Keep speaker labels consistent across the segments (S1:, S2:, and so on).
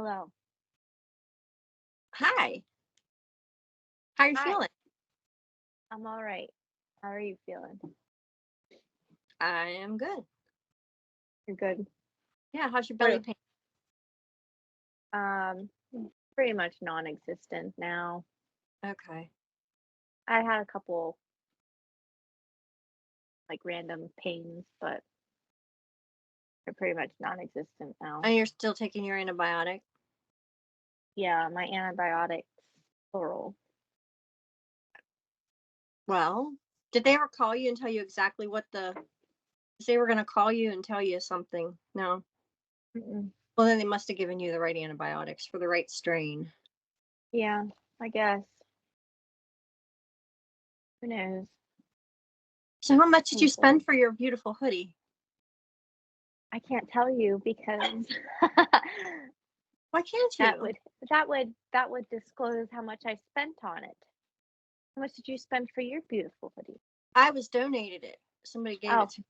S1: Hello.
S2: Hi. How are you
S1: Hi.
S2: feeling?
S1: I'm all right. How are you feeling?
S2: I am good.
S1: You're good.
S2: Yeah, how's your belly
S1: What?
S2: pain?
S1: Um, Pretty much non-existent now.
S2: Okay.
S1: I had a couple like random pains, but they're pretty much non-existent now.
S2: And you're still taking your antibiotic?
S1: Yeah, my antibiotics, plural.
S2: Well, did they ever call you and tell you exactly what the they were going to call you and tell you something? No.
S1: Mm-mm.
S2: Well, then they must have given you the right antibiotics for the right strain.
S1: Yeah, I guess. Who knows?
S2: So how much did you
S1: Hopefully.
S2: spend for your beautiful hoodie?
S1: I can't tell you because
S2: Why can't
S1: that
S2: you?
S1: would that would disclose how much I spent on it. How much did you spend for your beautiful hoodie?
S2: I was donated it. Somebody gave it
S1: Oh,
S2: to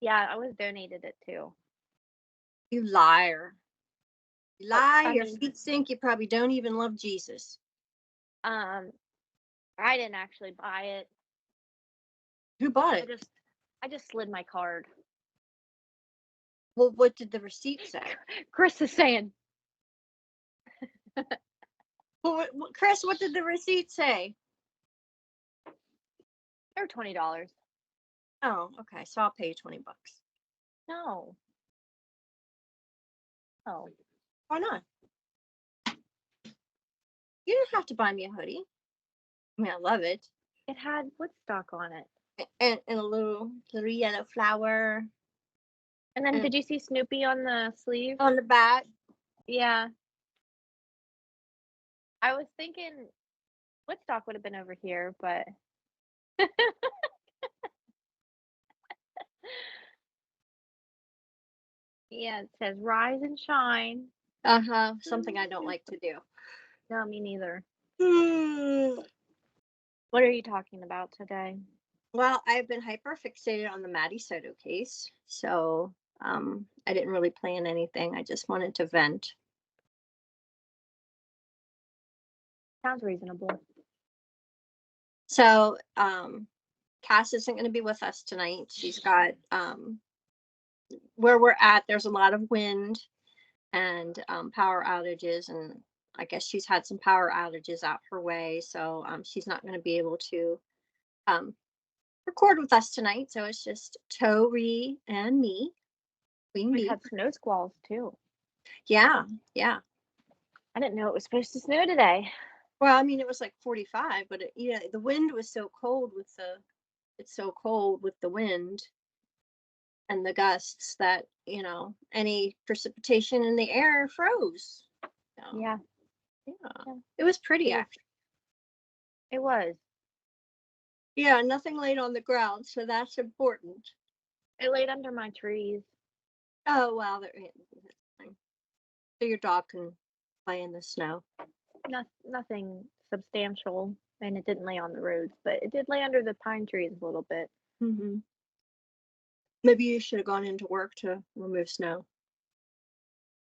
S1: yeah, I was donated it too.
S2: you. Liar. You
S1: Oh,
S2: lie,
S1: I
S2: your
S1: mean,
S2: feet stink, you probably don't even love Jesus.
S1: um, I didn't actually buy it.
S2: Who bought
S1: I
S2: it?
S1: just I just slid my card.
S2: Well, what did the receipt say?
S1: Chris is saying
S2: Well, Chris, what did the receipt say?
S1: they're $20.
S2: Oh, okay. So I'll pay you $20.
S1: No, no.
S2: Why not? You didn't have to buy me a hoodie. I mean, I love it.
S1: It had Woodstock on it.
S2: And a little yellow flower
S1: And then
S2: and
S1: did you see Snoopy on the sleeve?
S2: on the back.
S1: Yeah. I was thinking Woodstock would have been over here, but yeah, it says rise and shine.
S2: Uh-huh. Something I don't like to do.
S1: No, me neither. What are you talking about today?
S2: Well, I've been hyper fixated on the Maddie Soto case. So I didn't really plan anything. I just wanted to vent.
S1: Sounds reasonable.
S2: So Cass isn't going to be with us tonight. She's got where we're at, there's a lot of wind and power outages, and I guess she's had some power outages out her way, so she's not going to be able to um, record with us tonight. So it's just To-ree and me, Queen
S1: We've
S2: Bee.
S1: had snow squalls too.
S2: Yeah, yeah.
S1: I didn't know it was supposed to snow today.
S2: Well, I mean, it was like 45, but the wind was so cold with it's so cold with the wind and the gusts that any precipitation in the air froze. So,
S1: Yeah,
S2: yeah,
S1: yeah.
S2: it was pretty
S1: It was
S2: actually.
S1: it was.
S2: Yeah, nothing laid on the ground, so that's important.
S1: It laid under my trees.
S2: Oh well, that's fine. So your dog can play in the snow.
S1: Nothing substantial, and it didn't lay on the roads, but it did lay under the pine trees a little bit.
S2: Hmm. Maybe you should have gone into work to remove snow.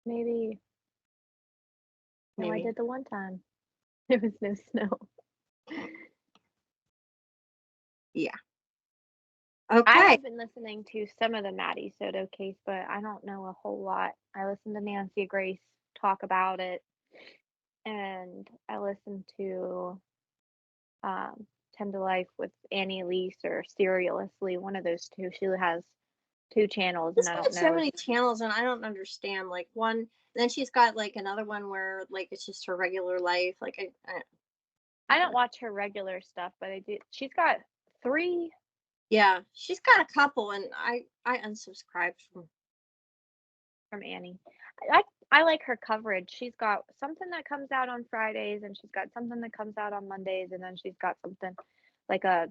S1: Maybe. No, I
S2: Maybe.
S1: did the one time. There was no snow.
S2: Yeah.
S1: I
S2: Okay.
S1: have been listening to some of the Maddie Soto case, but I don't know a whole lot. I listened to Nancy Grace talk about it, and I listened to Tend to Life with Annie Elise or Serialously, one of those two. She has two channels, and
S2: She's
S1: I
S2: got
S1: don't
S2: so
S1: know if
S2: many channels, and I don't understand. Like one, then she's got like another one where like it's just her regular life. Like
S1: I don't watch her regular stuff, but I do. She's got three
S2: yeah, she's got a couple, and I unsubscribed from.
S1: from Annie. I like her coverage. She's got something that comes out on Fridays, and she's got something that comes out on Mondays, and then she's got something like a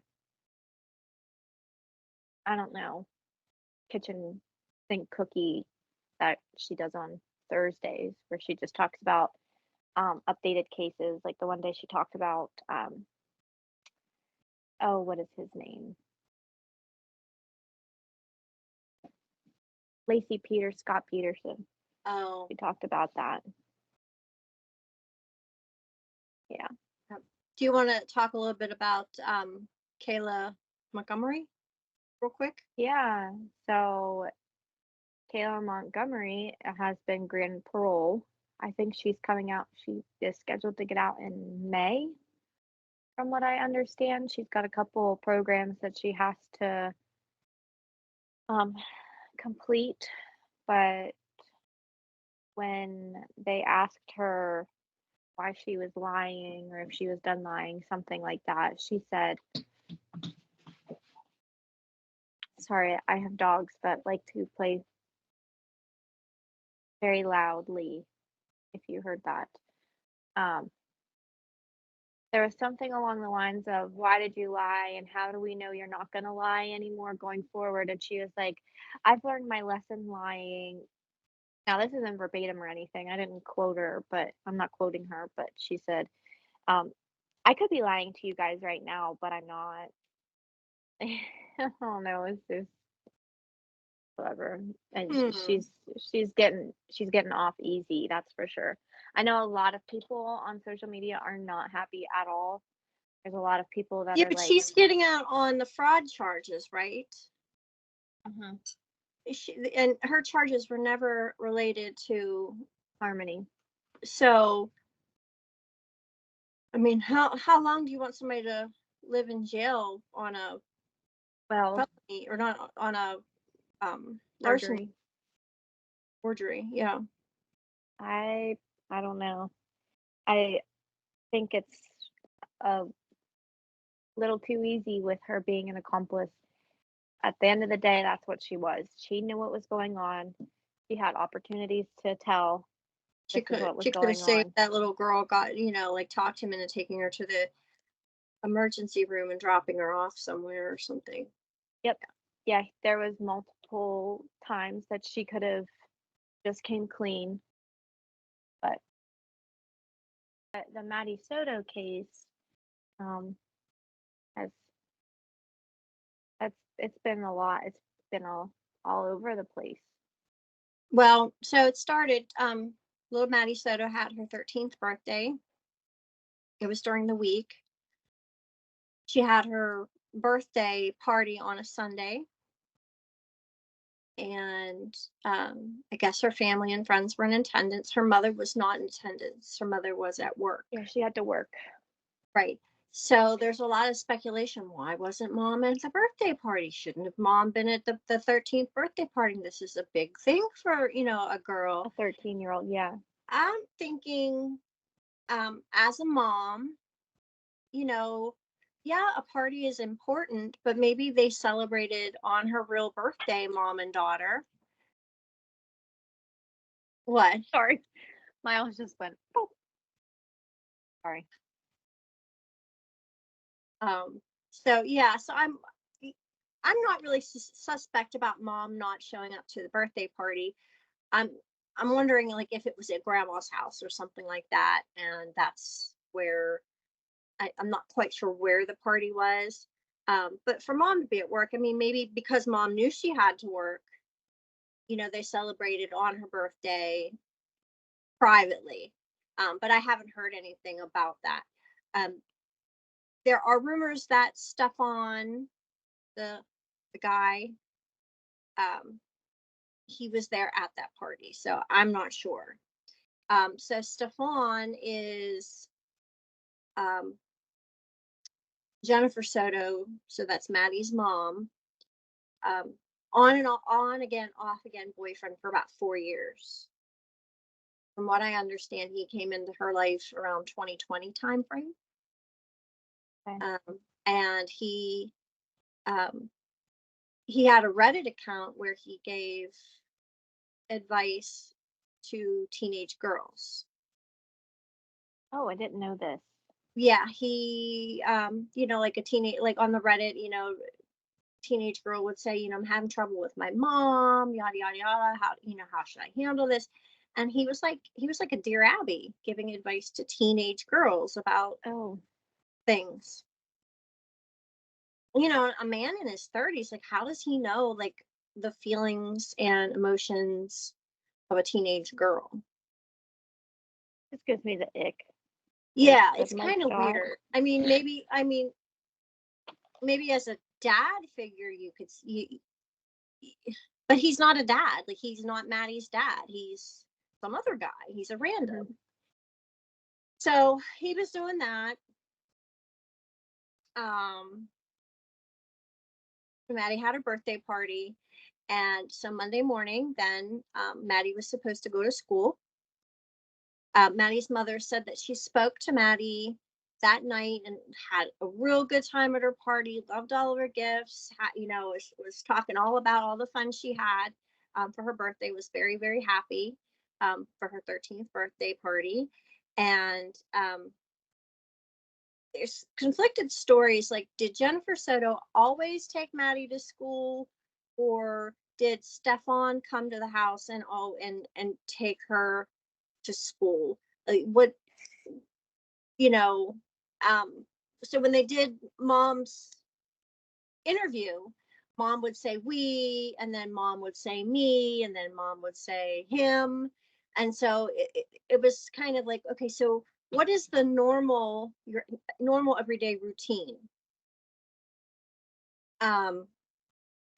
S1: I don't know kitchen sink cookie that she does on Thursdays, where she just talks about updated cases. Like the one day she talked about oh, what is his name? Scott Peterson.
S2: Oh,
S1: We talked about that. Yeah.
S2: Yep. Do you want to talk a little bit about Kayla Montgomery real quick?
S1: Yeah. So Kayla Montgomery has been granted parole. I think she's coming out. She is scheduled to get out in May, from what I understand. She's got a couple programs that she has to um, complete, but when they asked her why she was lying or if she was done lying, something like that, she said, sorry, I have dogs that like to play very loudly, if you heard that. Um, there was something along the lines of, why did you lie? And how do we know you're not going to lie anymore going forward? And she was like, I've learned my lesson lying. Now, this isn't verbatim or anything. I didn't quote her, but I'm not quoting her, but she said, um, I could be lying to you guys right now, but I'm not. I don't know. It's just whatever. And
S2: Hmm.
S1: she's getting off easy. That's for sure. I know a lot of people on social media are not happy at all. There's a lot of people that
S2: Yeah,
S1: are
S2: but
S1: like,
S2: she's getting out on the fraud charges, right?
S1: mhm,
S2: And her charges were never related to.
S1: Harmony.
S2: So, I mean, how long do you want somebody to live in jail on a
S1: Well,
S2: felony or not on a larceny
S1: forgery.
S2: forgery? Yeah.
S1: I I don't know. I think it's a little too easy with her being an accomplice. At the end of the day, that's what she was. She knew what was going on. She had opportunities to tell
S2: She
S1: this is
S2: could
S1: what was
S2: she could have
S1: going
S2: saved
S1: on.
S2: that little girl, got, like, talked him into taking her to the emergency room and dropping her off somewhere or something.
S1: Yep. Yeah, there was multiple times that she could have just came clean, but the Maddie Soto case um has it's been a lot. It's been all over the place.
S2: Well, so it started, little Maddie Soto had her 13th birthday. It was during the week. She had her birthday party on a Sunday, and I guess her family and friends were in attendance. Her mother was not in attendance. Her mother was at work.
S1: Yeah, she had to work.
S2: Right. So there's a lot of speculation. Why wasn't mom at the birthday party? Shouldn't have mom been at the 13th birthday party? This is a big thing for, a
S1: A
S2: girl.
S1: 13-year-old, yeah.
S2: I'm thinking, as a mom, you know, yeah, a party is important, but maybe they celebrated on her real birthday, mom and daughter. What?
S1: Sorry. Miles just went, "Oh, sorry."
S2: So yeah, so I'm not really suspect about mom not showing up to the birthday party. I'm I'm wondering, like, if it was at grandma's house or something like that, and that's where I'm not quite sure where the party was. But for mom to be at work, I mean, maybe because mom knew she had to work, they celebrated on her birthday privately. But I haven't heard anything about that. Um, there are rumors that Stefan, the the guy, um, he was there at that party, so I'm not sure. So Stefan is, um, Jennifer Soto, so that's Maddie's mom. Um, on again, off again boyfriend for about 4 years. From what I understand, he came into her life around 2020 timeframe.
S1: Okay.
S2: And um, he had a Reddit account where he gave advice to teenage girls.
S1: Oh, I didn't know this.
S2: Yeah, he, like a teenage, like on the Reddit, teenage girl would say, I'm having trouble with my mom, yada yada yada. How should I handle this? And he was like a Dear Abby, giving advice to teenage girls about
S1: Oh,
S2: things. A man in his 30s, like, how does he know, like, the feelings and emotions of a teenage girl?
S1: this gives me the ick. like
S2: Yeah,
S1: with
S2: it's
S1: most
S2: kind of
S1: dogs.
S2: weird. Maybe as a dad figure you could see, but he's not a dad. Like, he's not Maddie's dad. He's some other guy. He's a random.
S1: Mhm.
S2: So he was doing that. Um, Maddie had a birthday party, and so Monday morning, then Maddie was supposed to go to school. Maddie's mother said that she spoke to Maddie that night and had a real good time at her party, loved all of her gifts, was talking all about all the fun she had for her birthday, was very, very happy for her 13th birthday party. And there's conflicted stories. Like, did Jennifer Soto always take Maddie to school, or did Stefan come to the house and take her to school? Like, what, you know, so when they did Mom's interview, Mom would say we, and then Mom would say me, and then Mom would say him. And so it was kind of like, okay, so what is your normal everyday routine?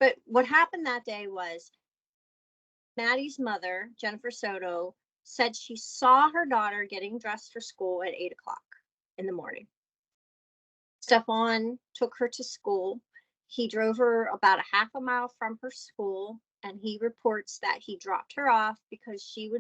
S2: But what happened that day was Maddie's mother, Jennifer Soto, said she saw her daughter getting dressed for school at 8 o'clock in the morning. Stefan took her to school. He drove her about a half a mile from her school, and he reports that he dropped her off because she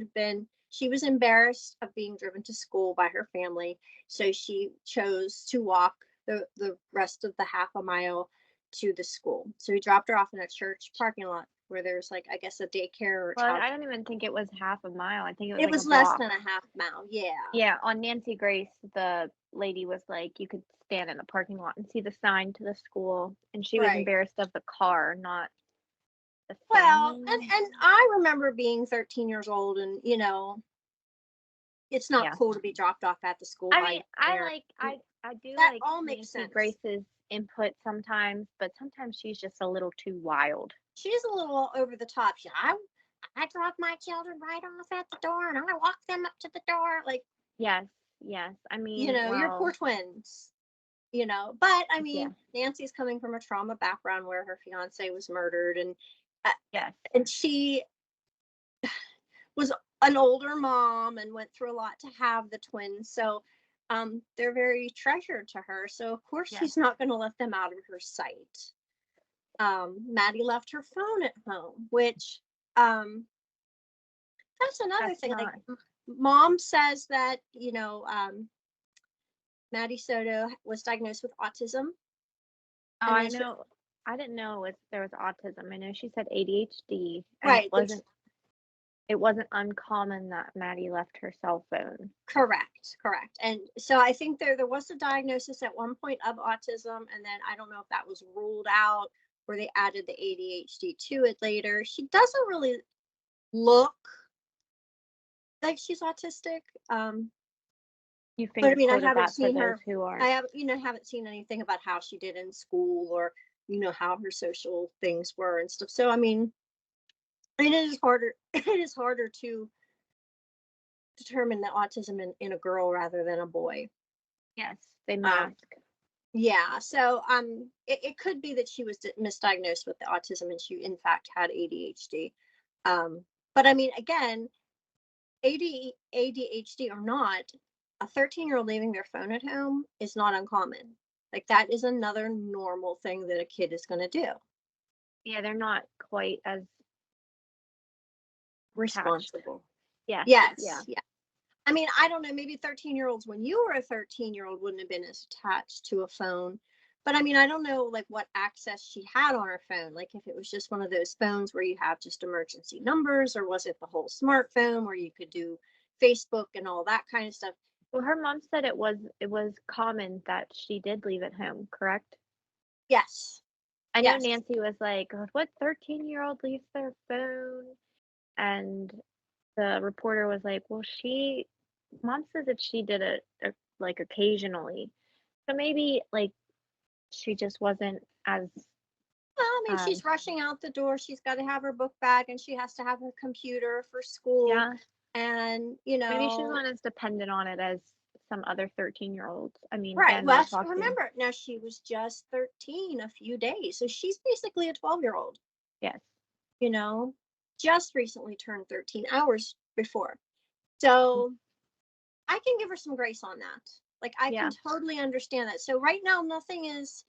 S2: was embarrassed of being driven to school by her family. So she chose to walk the rest of the half a mile to the school. So he dropped her off in a church parking lot where there's, like, I guess, a daycare or
S1: Well,
S2: child.
S1: I don't even think it was half a mile. I think it was
S2: It
S1: like
S2: was
S1: a
S2: less
S1: block.
S2: than a half mile. Yeah.
S1: Yeah, on Nancy Grace, the lady was like, you could stand in the parking lot and see the sign to the school, and she was
S2: Right.
S1: embarrassed of the car, not the
S2: Well,
S1: family.
S2: and I remember being 13 years old, and it's not
S1: Yeah.
S2: cool to be dropped off at the school
S1: I
S2: by
S1: mean,
S2: your parent.
S1: I do
S2: That
S1: like
S2: all makes
S1: Nancy
S2: sense.
S1: Grace's input sometimes, but sometimes she's just a little too wild.
S2: She's a little over the top. I drop my children right off at the door, and I walk them up to the door. Like,
S1: Yes, yes. I mean,
S2: your poor
S1: well,
S2: twins. But I
S1: yeah,
S2: mean, Nancy's coming from a trauma background where her fiance was murdered,
S1: yes,
S2: and she was an older mom and went through a lot to have the twins. So they're very treasured to her. So of course
S1: yes.
S2: she's not going to let them out of her sight. Maddie left her phone at home, which that's another
S1: That's
S2: thing. Like,
S1: not.
S2: Mom says that Maddie Soto was diagnosed with autism,
S1: Oh,
S2: and
S1: I
S2: then
S1: know. I didn't know there was autism. I know she said ADHD, and
S2: right, which
S1: it wasn't uncommon that Maddie left her cell phone.
S2: correct. And so I think there was a diagnosis at one point of autism, and then I don't know if that was ruled out or they added the ADHD to it later. She doesn't really look like she's autistic.
S1: You
S2: But I mean, I
S1: finger-quoted
S2: haven't
S1: that for
S2: seen
S1: those
S2: her.
S1: who
S2: I
S1: aren't.
S2: haven't seen anything about how she did in school, or how her social things were and stuff. So I mean, it is harder. It is harder to determine the autism in a girl rather than a boy.
S1: Yes, they
S2: Um,
S1: mask.
S2: yeah. So it could be that she was misdiagnosed with the autism, and she in fact had ADHD. But I mean, again, ADHD or not, a 13-year-old leaving their phone at home is not uncommon. Like, that is another normal thing that a kid is going to do.
S1: Yeah, they're not quite as attached.
S2: Responsible.
S1: Yes, yeah.
S2: Yes. Yeah. I mean, I don't know, maybe 13-year-olds when you were a 13-year-old wouldn't have been as attached to a phone. But I mean, I don't know, like, what access she had on her phone. Like, if it was just one of those phones where you have just emergency numbers, or was it the whole smartphone where you could do Facebook and all that kind of stuff?
S1: Well, her mom said it was common that she did leave at home, correct?
S2: Yes.
S1: I know
S2: Yes.
S1: Nancy was like, "Oh, what 13-year-old leaves their phone?" And the reporter was like, "Well, mom says that she did it like occasionally. So maybe like she just wasn't as
S2: Well, I mean,
S1: um
S2: she's rushing out the door. She's got to have her book bag, and she has to have her computer for school.
S1: yeah,
S2: And,
S1: maybe she's not as dependent on it as some other 13-year-olds. I mean,
S2: Right.
S1: again, we're
S2: Well,
S1: talking.
S2: remember, now she was just 13 a few days. So she's basically a 12-year-old,
S1: Yes.
S2: you know, just recently turned 13 hours before. So I can give her some grace on that. Like, I can
S1: Yeah.
S2: totally understand that. So right now, nothing is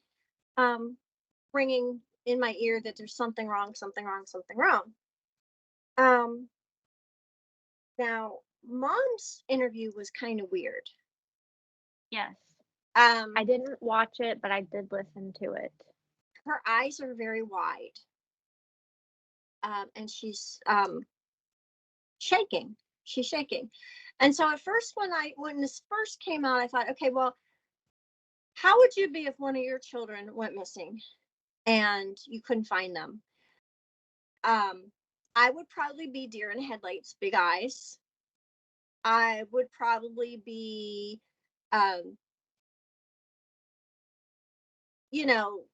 S2: um, ringing in my ear that there's something wrong, something wrong, something wrong. Um, Now, mom's interview was kind of weird.
S1: Yes. I
S2: Um,
S1: didn't watch it, but I did listen to it.
S2: Her eyes are very wide, and she's shaking. She's shaking. And so at first, when this first came out, I thought, okay, well, how would you be if one of your children went missing and you couldn't find them? Um, I would probably be deer in headlights, big eyes. I would probably be, um,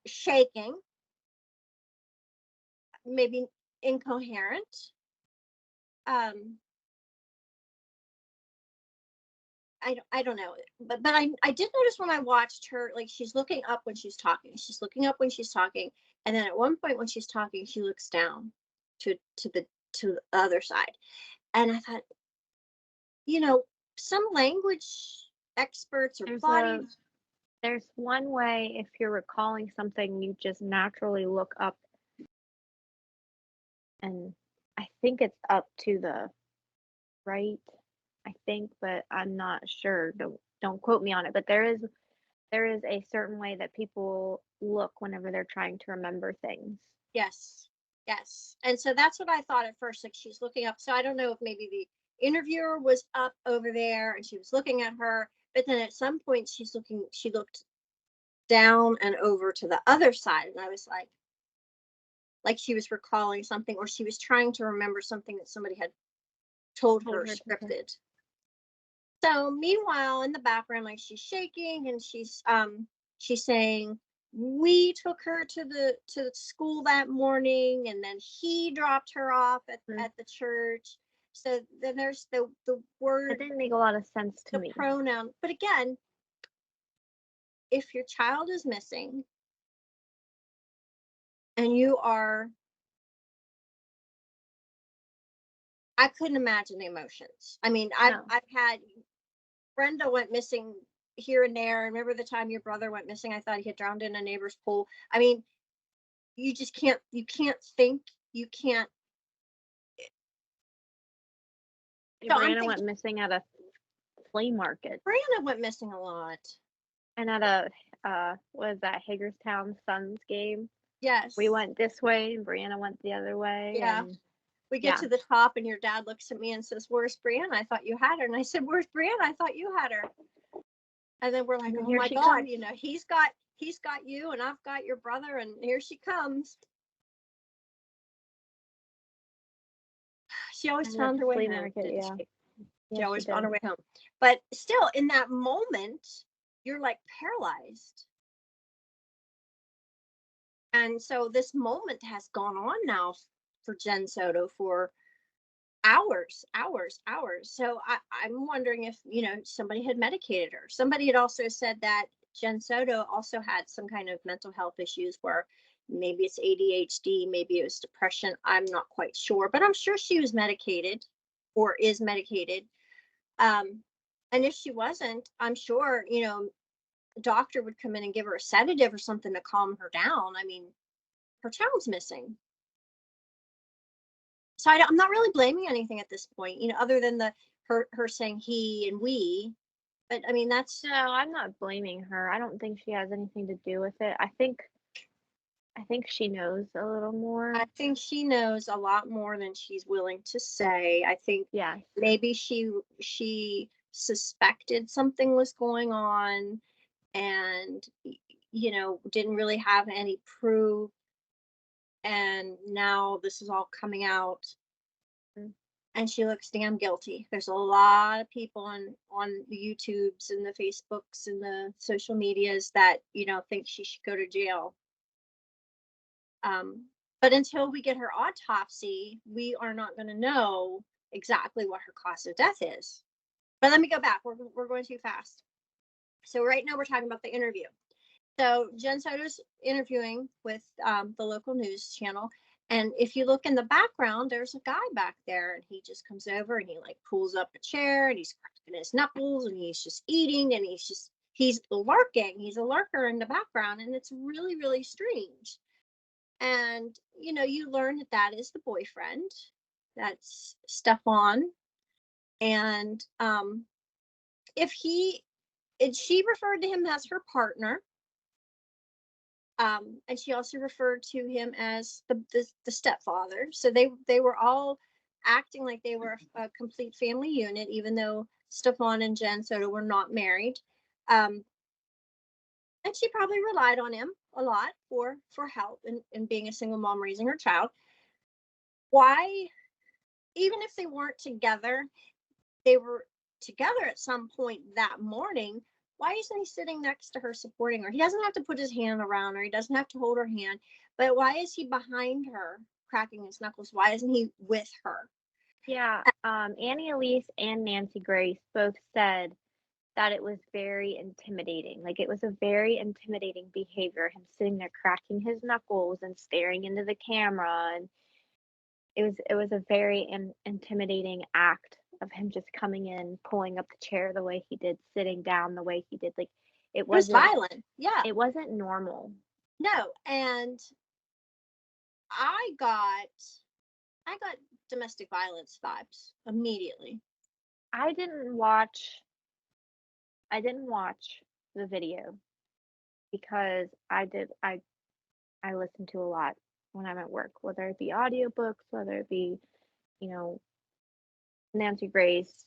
S2: shaking, maybe incoherent. Um, I don't know, but I did notice when I watched her, like, she's looking up when she's talking. She's looking up when she's talking, and then at one point when she's talking, she looks down to the other side. And I thought, you know, some language experts or
S1: There's
S2: body.
S1: a there's one way if you're recalling something, you just naturally look up, and I think it's up to the right. I think, but I'm not sure. Don't quote me on it. But there is a certain way that people look whenever they're trying to remember things.
S2: Yes, yes. And so that's what I thought at first. Like, she's looking up. So I don't know if maybe the interviewer was up over there and she was looking at her, but then at some point she looked down and over to the other side, and I was like she was recalling something, or she was trying to remember something that somebody had told
S1: Told
S2: her
S1: her to say.
S2: scripted. So meanwhile, in the background, like, she's shaking and she's saying, we took her to school that morning, and then he dropped her off
S1: Mm.
S2: at the church. So then there's the
S1: That
S2: word,
S1: didn't make a lot of sense to
S2: the
S1: me.
S2: pronoun. But again, if your child is missing and you are, I couldn't imagine the emotions. I mean,
S1: No.
S2: I've had, Brenda went missing here and there. Remember the time your brother went missing? I thought he had drowned in a neighbor's pool. I mean, you can't think, you can't. So I'm
S1: Brianna went
S2: thinking
S1: missing at a flea market
S2: Brianna went missing a lot.
S1: and at a what is that, Hagerstown Suns game. We
S2: Yes.
S1: went this way and Brianna went the other way,
S2: Yeah.
S1: and
S2: We get
S1: yeah.
S2: to the top and your dad looks at me and says, where's Brianna? I thought you had her. And I said, where's Brianna? I thought you had her. And then we're like,
S1: And then
S2: oh
S1: here
S2: my
S1: she
S2: God,
S1: comes.
S2: he's got you and I've got your brother, and here she comes. She always
S1: And at
S2: found
S1: the
S2: her way
S1: flea
S2: home,
S1: market,
S2: didn't
S1: yeah.
S2: she? She
S1: Yes, she
S2: always found her
S1: did.
S2: way home. But still, in that moment, you're like paralyzed. And so this moment has gone on now for Jen Soto for hours, hours, hours. So I'm wondering if, somebody had medicated her. Somebody had also said that Jen Soto also had some kind of mental health issues, where maybe it's ADHD, maybe it was depression. I'm not quite sure, but I'm sure she was medicated or is medicated. Um, and if she wasn't, I'm sure, a doctor would come in and give her a sedative or something to calm her down. I mean, her child's missing. So I'm not really blaming anything at this point, other than her saying he and we. But I mean, that's,
S1: No, I'm not blaming her. I don't think she has anything to do with it. I think she knows a little more.
S2: I think she knows a lot more than she's willing to say. I think
S1: Yes.
S2: maybe she suspected something was going on, and didn't really have any proof, and now this is all coming out,
S1: Mm.
S2: and she looks damn guilty. There's a lot of people on the YouTubes and the Facebooks and the social medias that think she should go to jail. But until we get her autopsy, we are not going to know exactly what her cause of death is. But let me go back. We're going too fast. So right now we're talking about the interview. So Jen Soto's interviewing with the local news channel. And if you look in the background, there's a guy back there, and he just comes over and he like pulls up a chair and he's cracking his knuckles and he's just eating and he's lurking. He's a lurker in the background, and it's really, really strange. And you learn that that is the boyfriend. That's Stefan. And if he and she referred to him as her partner. And she also referred to him as the stepfather. So they were all acting like they were a complete family unit, even though Stefan and Jen Soto were not married. And she probably relied on him a lot for help in being a single mom raising her child. Why, even if they weren't together, they were together at some point that morning. Why isn't he sitting next to her supporting her? He doesn't have to put his hand around her. He doesn't have to hold her hand. But why is he behind her cracking his knuckles? Why isn't he with her?
S1: Yeah, Annie Elise and Nancy Grace both said that it was very intimidating. Like, it was a very intimidating behavior, him sitting there cracking his knuckles and staring into the camera, and it was a very intimidating act of him just coming in, pulling up the chair the way he did, sitting down the way he did. Like,
S2: it was violent. Yeah.
S1: It wasn't normal.
S2: No, and I got domestic violence vibes immediately.
S1: I didn't watch the video because I listen to a lot when I'm at work, whether it be audiobooks, whether it be, Nancy Grace,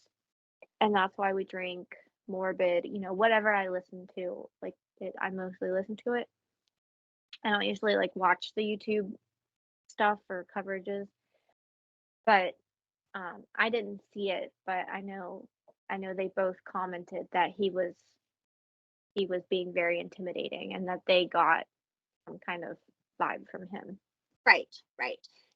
S1: and that's why we drink morbid, whatever I listen to, like I mostly listen to it. I don't usually like watch the YouTube stuff or coverages, but I didn't see it, but I know they both commented that he was being very intimidating and that they got some kind of vibe from him.
S2: Right.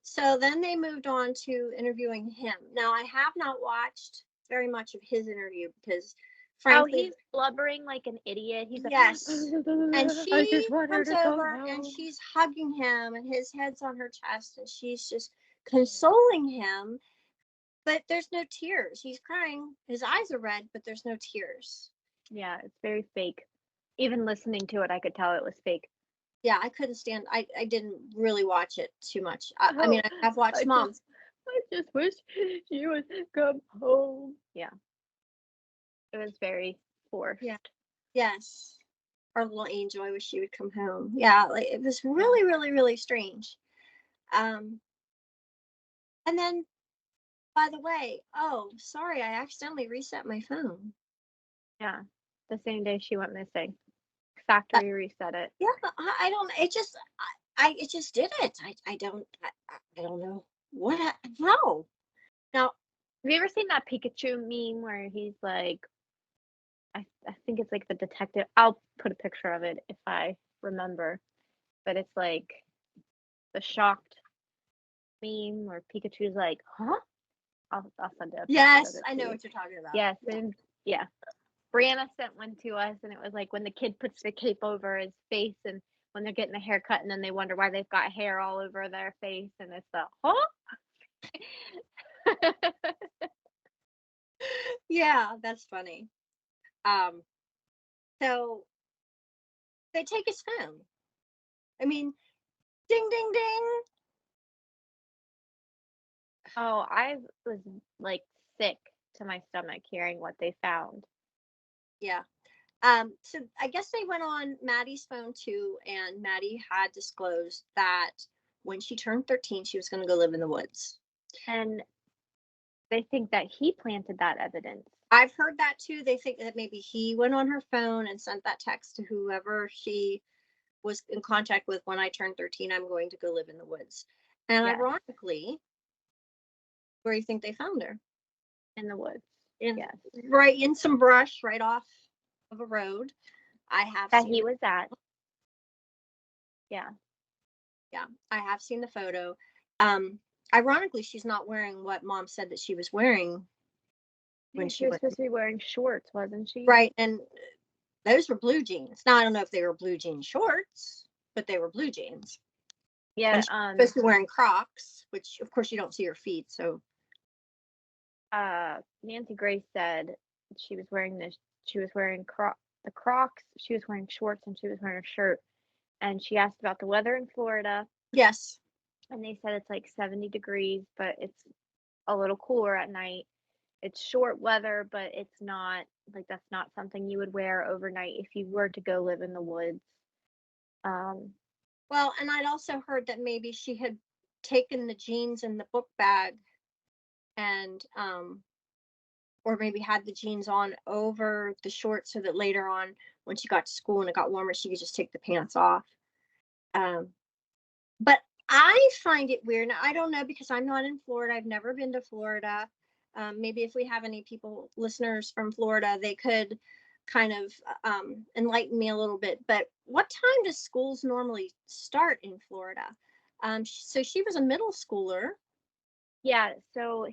S2: So then they moved on to interviewing him. Now, I have not watched very much of his interview because, frankly,
S1: he's blubbering like an idiot. He's
S2: yes,
S1: like,
S2: and she comes over and she's hugging him, and his head's on her chest, and she's just consoling him. But there's no tears. He's crying. His eyes are red, but there's no tears.
S1: Yeah, it's very fake. Even listening to it, I could tell it was fake.
S2: Yeah, I couldn't stand. I didn't really watch it too much. I mean, I've watched Moms.
S1: I just wish you would come home. Yeah, it was very forced.
S2: Yeah. Yes. Our little angel. I wish she would come home. Yeah, like it was really, really, really strange. And then, by the way, oh, sorry, I accidentally reset my phone.
S1: Yeah, the same day she went missing. Factory reset it.
S2: Yeah, I don't. It just, it just did it. I don't know what. No. Now,
S1: have you ever seen that Pikachu meme where he's like, I think it's like the detective. I'll put a picture of it if I remember, but it's like the shocked meme where Pikachu's like, huh? I'll send it.
S2: Yes, I know what you're talking about.
S1: Yes, and yeah. Brianna sent one to us, and it was like when the kid puts the cape over his face, and when they're getting a haircut, and then they wonder why they've got hair all over their face, and it's the huh?
S2: Yeah, that's funny. So they take his phone. I mean, ding, ding, ding.
S1: Oh, I was like sick to my stomach hearing what they found.
S2: Yeah. So I guess they went on Maddie's phone too, and Maddie had disclosed that when she turned 13, she was going to go live in the woods.
S1: And they think that he planted that evidence.
S2: I've heard that too. They think that maybe he went on her phone and sent that text to whoever she was in contact with. When I turned 13, I'm going to go live in the woods. And
S1: Yes.
S2: Ironically, where do you think they found her?
S1: In the woods.
S2: Yes. Right in some brush right off of a road. I have
S1: that he was at. Yeah.
S2: Yeah, I have seen the photo. Ironically, she's not wearing what Mom said that she was wearing when
S1: She
S2: she
S1: was
S2: went.
S1: supposed to be wearing shorts, wasn't she?
S2: Right, and those were blue jeans. Now I don't know if they were blue jean shorts, but they were blue jeans.
S1: Yeah,
S2: And she's supposed to be wearing Crocs, which of course you don't see her feet. So
S1: Nancy Grace said she was wearing the Crocs, she was wearing shorts, and she was wearing a shirt. And she asked about the weather in Florida,
S2: yes,
S1: and they said it's like 70 degrees, but it's a little cooler at night. It's short weather, but it's not like that's not something you would wear overnight if you were to go live in the woods. Um,
S2: well, and I'd also heard that maybe she had taken the jeans in the book bag and or maybe had the jeans on over the shorts so that later on when she got to school and it got warmer she could just take the pants off. Um, but I find it weird. Now, I don't know because I'm not in Florida. I've never been to Florida. Maybe if we have any people, listeners from Florida, they could kind of enlighten me a little bit. But what time does schools normally start in Florida? So she was a middle schooler.
S1: yeah, so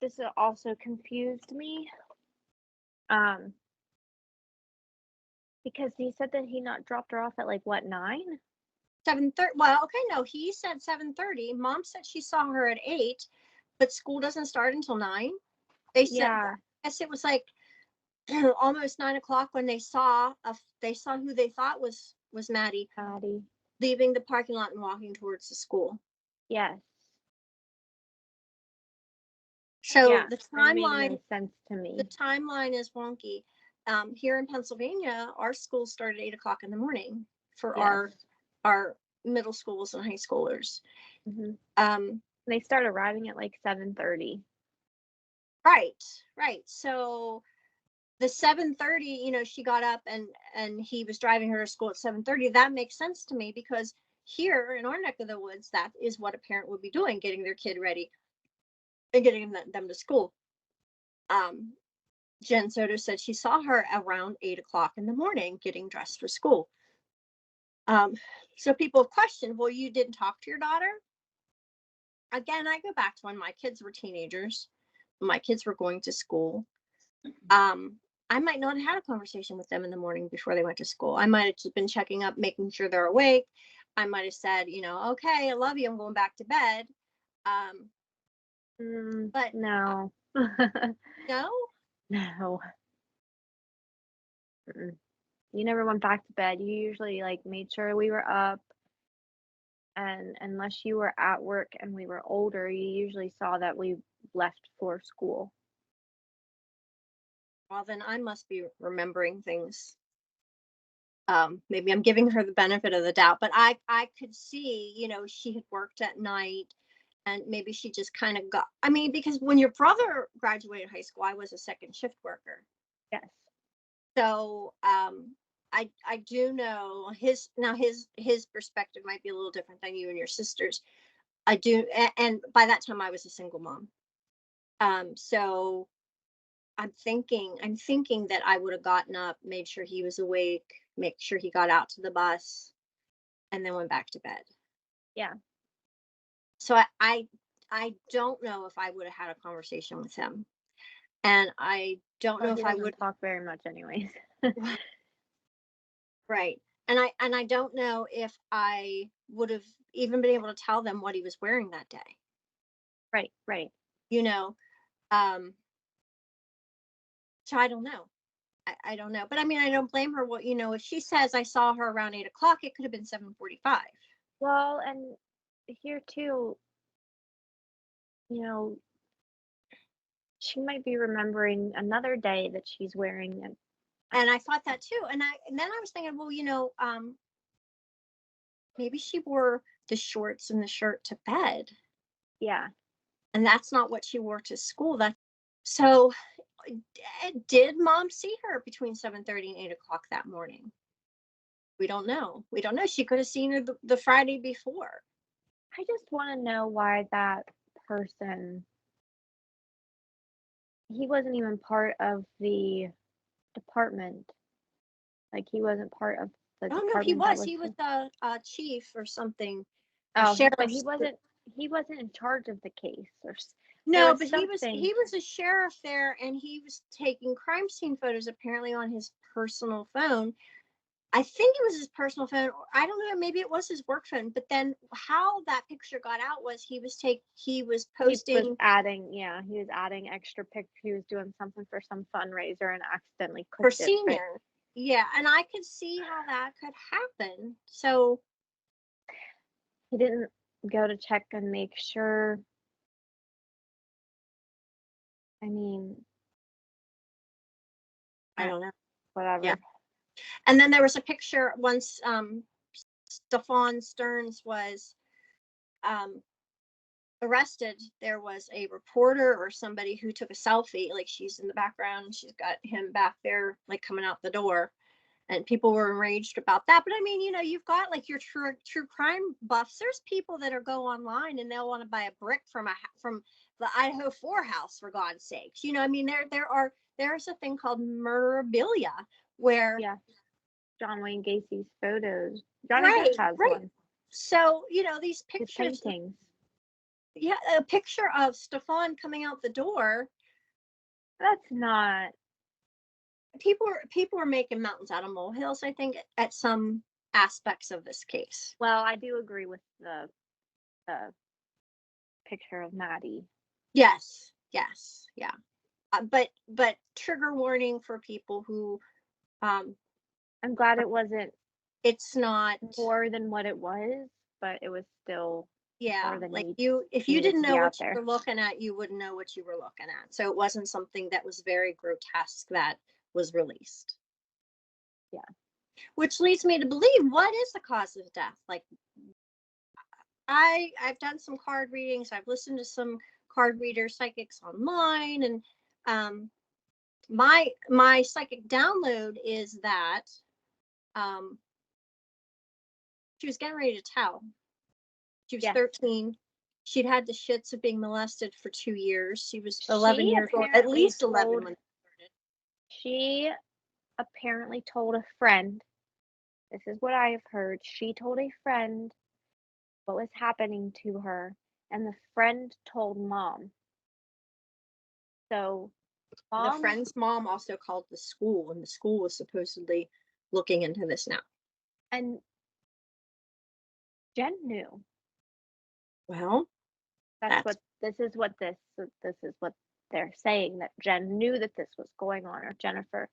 S1: this also confused me. Um, because he said that he not dropped her off at like what, 9?
S2: 7:30. Well, okay, no, he said 7:30. Mom said she saw her at 8, but school doesn't start until 9. They said,
S1: Yeah,
S2: I guess it was like almost 9 o'clock when they saw who they thought was Maddie
S1: Maddie.
S2: leaving the parking lot and walking towards the school.
S1: Yes.
S2: So
S1: Yeah, it made no sense to
S2: the
S1: me.
S2: timeline is wonky. Here in Pennsylvania, our schools start at 8 o'clock in the morning for
S1: Yes.
S2: our middle schools and high schoolers.
S1: Hmm.
S2: Um,
S1: They start arriving at like 7:30.
S2: right, right. So the 7:30, she got up and he was driving her to school at 7:30. That makes sense to me because here in our neck of the woods, that is what a parent would be doing, getting their kid ready and getting them to school. Um, Jen Soto said she saw her around 8 o'clock in the morning getting dressed for school. Um, so people have questioned, well, you didn't talk to your daughter? Again, I go back to when my kids were teenagers, when my kids were going to school. Um, I might not have had a conversation with them in the morning before they went to school. I might have just been checking up, making sure they're awake. I might have said, okay, I love you. I'm going back to bed. But
S1: No.
S2: no,
S1: No. Mm-mm. You never went back to bed. You usually like made sure we were up, and unless you were at work and we were older, you usually saw that we left for school.
S2: well, then I must be remembering things. Maybe I'm giving her the benefit of the doubt, but I could see, she had worked at night and maybe she just kind of I mean, because when your brother graduated high school, I was a second shift worker.
S1: Yes.
S2: So, I do know his perspective might be a little different than you and your sister's. I do, and by that time I was a single mom. So I'm thinking that I would have gotten up, made sure he was awake, make sure he got out to the bus, and then went back to bed.
S1: Yeah.
S2: So I don't know if I would have had a conversation with him, and I don't
S1: Well,
S2: know
S1: he
S2: if I
S1: doesn't
S2: would.
S1: talk very much anyways.
S2: Right. And I don't know if I would have even been able to tell them what he was wearing that day.
S1: Right, right.
S2: You know, um, so I don't know. I don't know. But I mean, I don't blame her. What if she says I saw her around 8 o'clock, it could have been 7:45.
S1: Well, and here too, you know, she might be remembering another day that she's wearing it.
S2: And I thought that too. And then I was thinking, well, maybe she wore the shorts and the shirt to bed,
S1: Yeah.
S2: and that's not what she wore to school. So. Did mom see her between 7:30 and 8 o'clock that morning? We don't know. We don't know. She could have seen her the Friday before.
S1: I just want to know why that person, he wasn't even part of the department. Like he wasn't part of the
S2: Oh no, he
S1: department that
S2: was.
S1: was
S2: He was a chief or something, a
S1: Oh, so
S2: sheriff.
S1: he wasn't in charge of the case, or there
S2: No,
S1: was
S2: but
S1: something.
S2: he was a sheriff there, and he was taking crime scene photos apparently on his personal phone. I think it was his personal phone, or I don't know, maybe it was his work phone. But then how that picture got out was he was
S1: He was
S2: posting
S1: adding, yeah, he was adding extra pics. He was doing something for some fundraiser and accidentally
S2: for
S1: clicked it. But
S2: senior. Yeah, and I could see how that could happen. So
S1: he didn't go to check and make sure. I mean,
S2: I don't know. Yeah.
S1: whatever.
S2: And then there was a picture once Stefan Stearns was um, arrested. There was a reporter or somebody who took a selfie, like she's in the background and she's got him back there, like coming out the door. And people were enraged about that. But I mean, you've got like your true crime buffs. There's people that are go online and they'll want to buy a brick from the Idaho 4 house, for God's sakes. I mean, there's a thing called murderabilia where
S1: Yeah, John Wayne Gacy's photos. Johnny Depp
S2: right,
S1: has
S2: right.
S1: one.
S2: So these
S1: His
S2: pictures.
S1: paintings.
S2: Yeah, a picture of Stefan coming out the door.
S1: That's not.
S2: People are making mountains out of molehills, I think, at some aspects of this case.
S1: Well, I do agree with the picture of Maddie.
S2: Yes, yeah. But trigger warning for people who um
S1: I'm glad it wasn't
S2: it's not.
S1: more than what it was, but it was still
S2: Yeah,
S1: more than
S2: like
S1: need,
S2: if you
S1: needed
S2: didn't
S1: to be
S2: know
S1: out
S2: what you
S1: there.
S2: were looking at, you wouldn't know what you were looking at. So it wasn't something that was very grotesque that was released.
S1: Yeah.
S2: Which leads me to believe, what is the cause of death? Like, I've done some card readings. I've listened to some card reader psychics online, and my psychic download is that um, she was getting ready to tell. She was
S1: Yes.
S2: 13. She'd had the shits of being molested for 2 years. She was 11
S1: She
S2: years old, at
S1: apparently
S2: least 11 when it started.
S1: she apparently told a friend. This is what I have heard. She told a friend what was happening to her, and the friend told mom. So
S2: The
S1: mom
S2: friend's mom also called the school, and the school was supposedly looking into this now.
S1: and Jen knew.
S2: Well,
S1: That's
S2: that's
S1: what this is what they're saying, that Jen knew that this was going on, or Jennifer,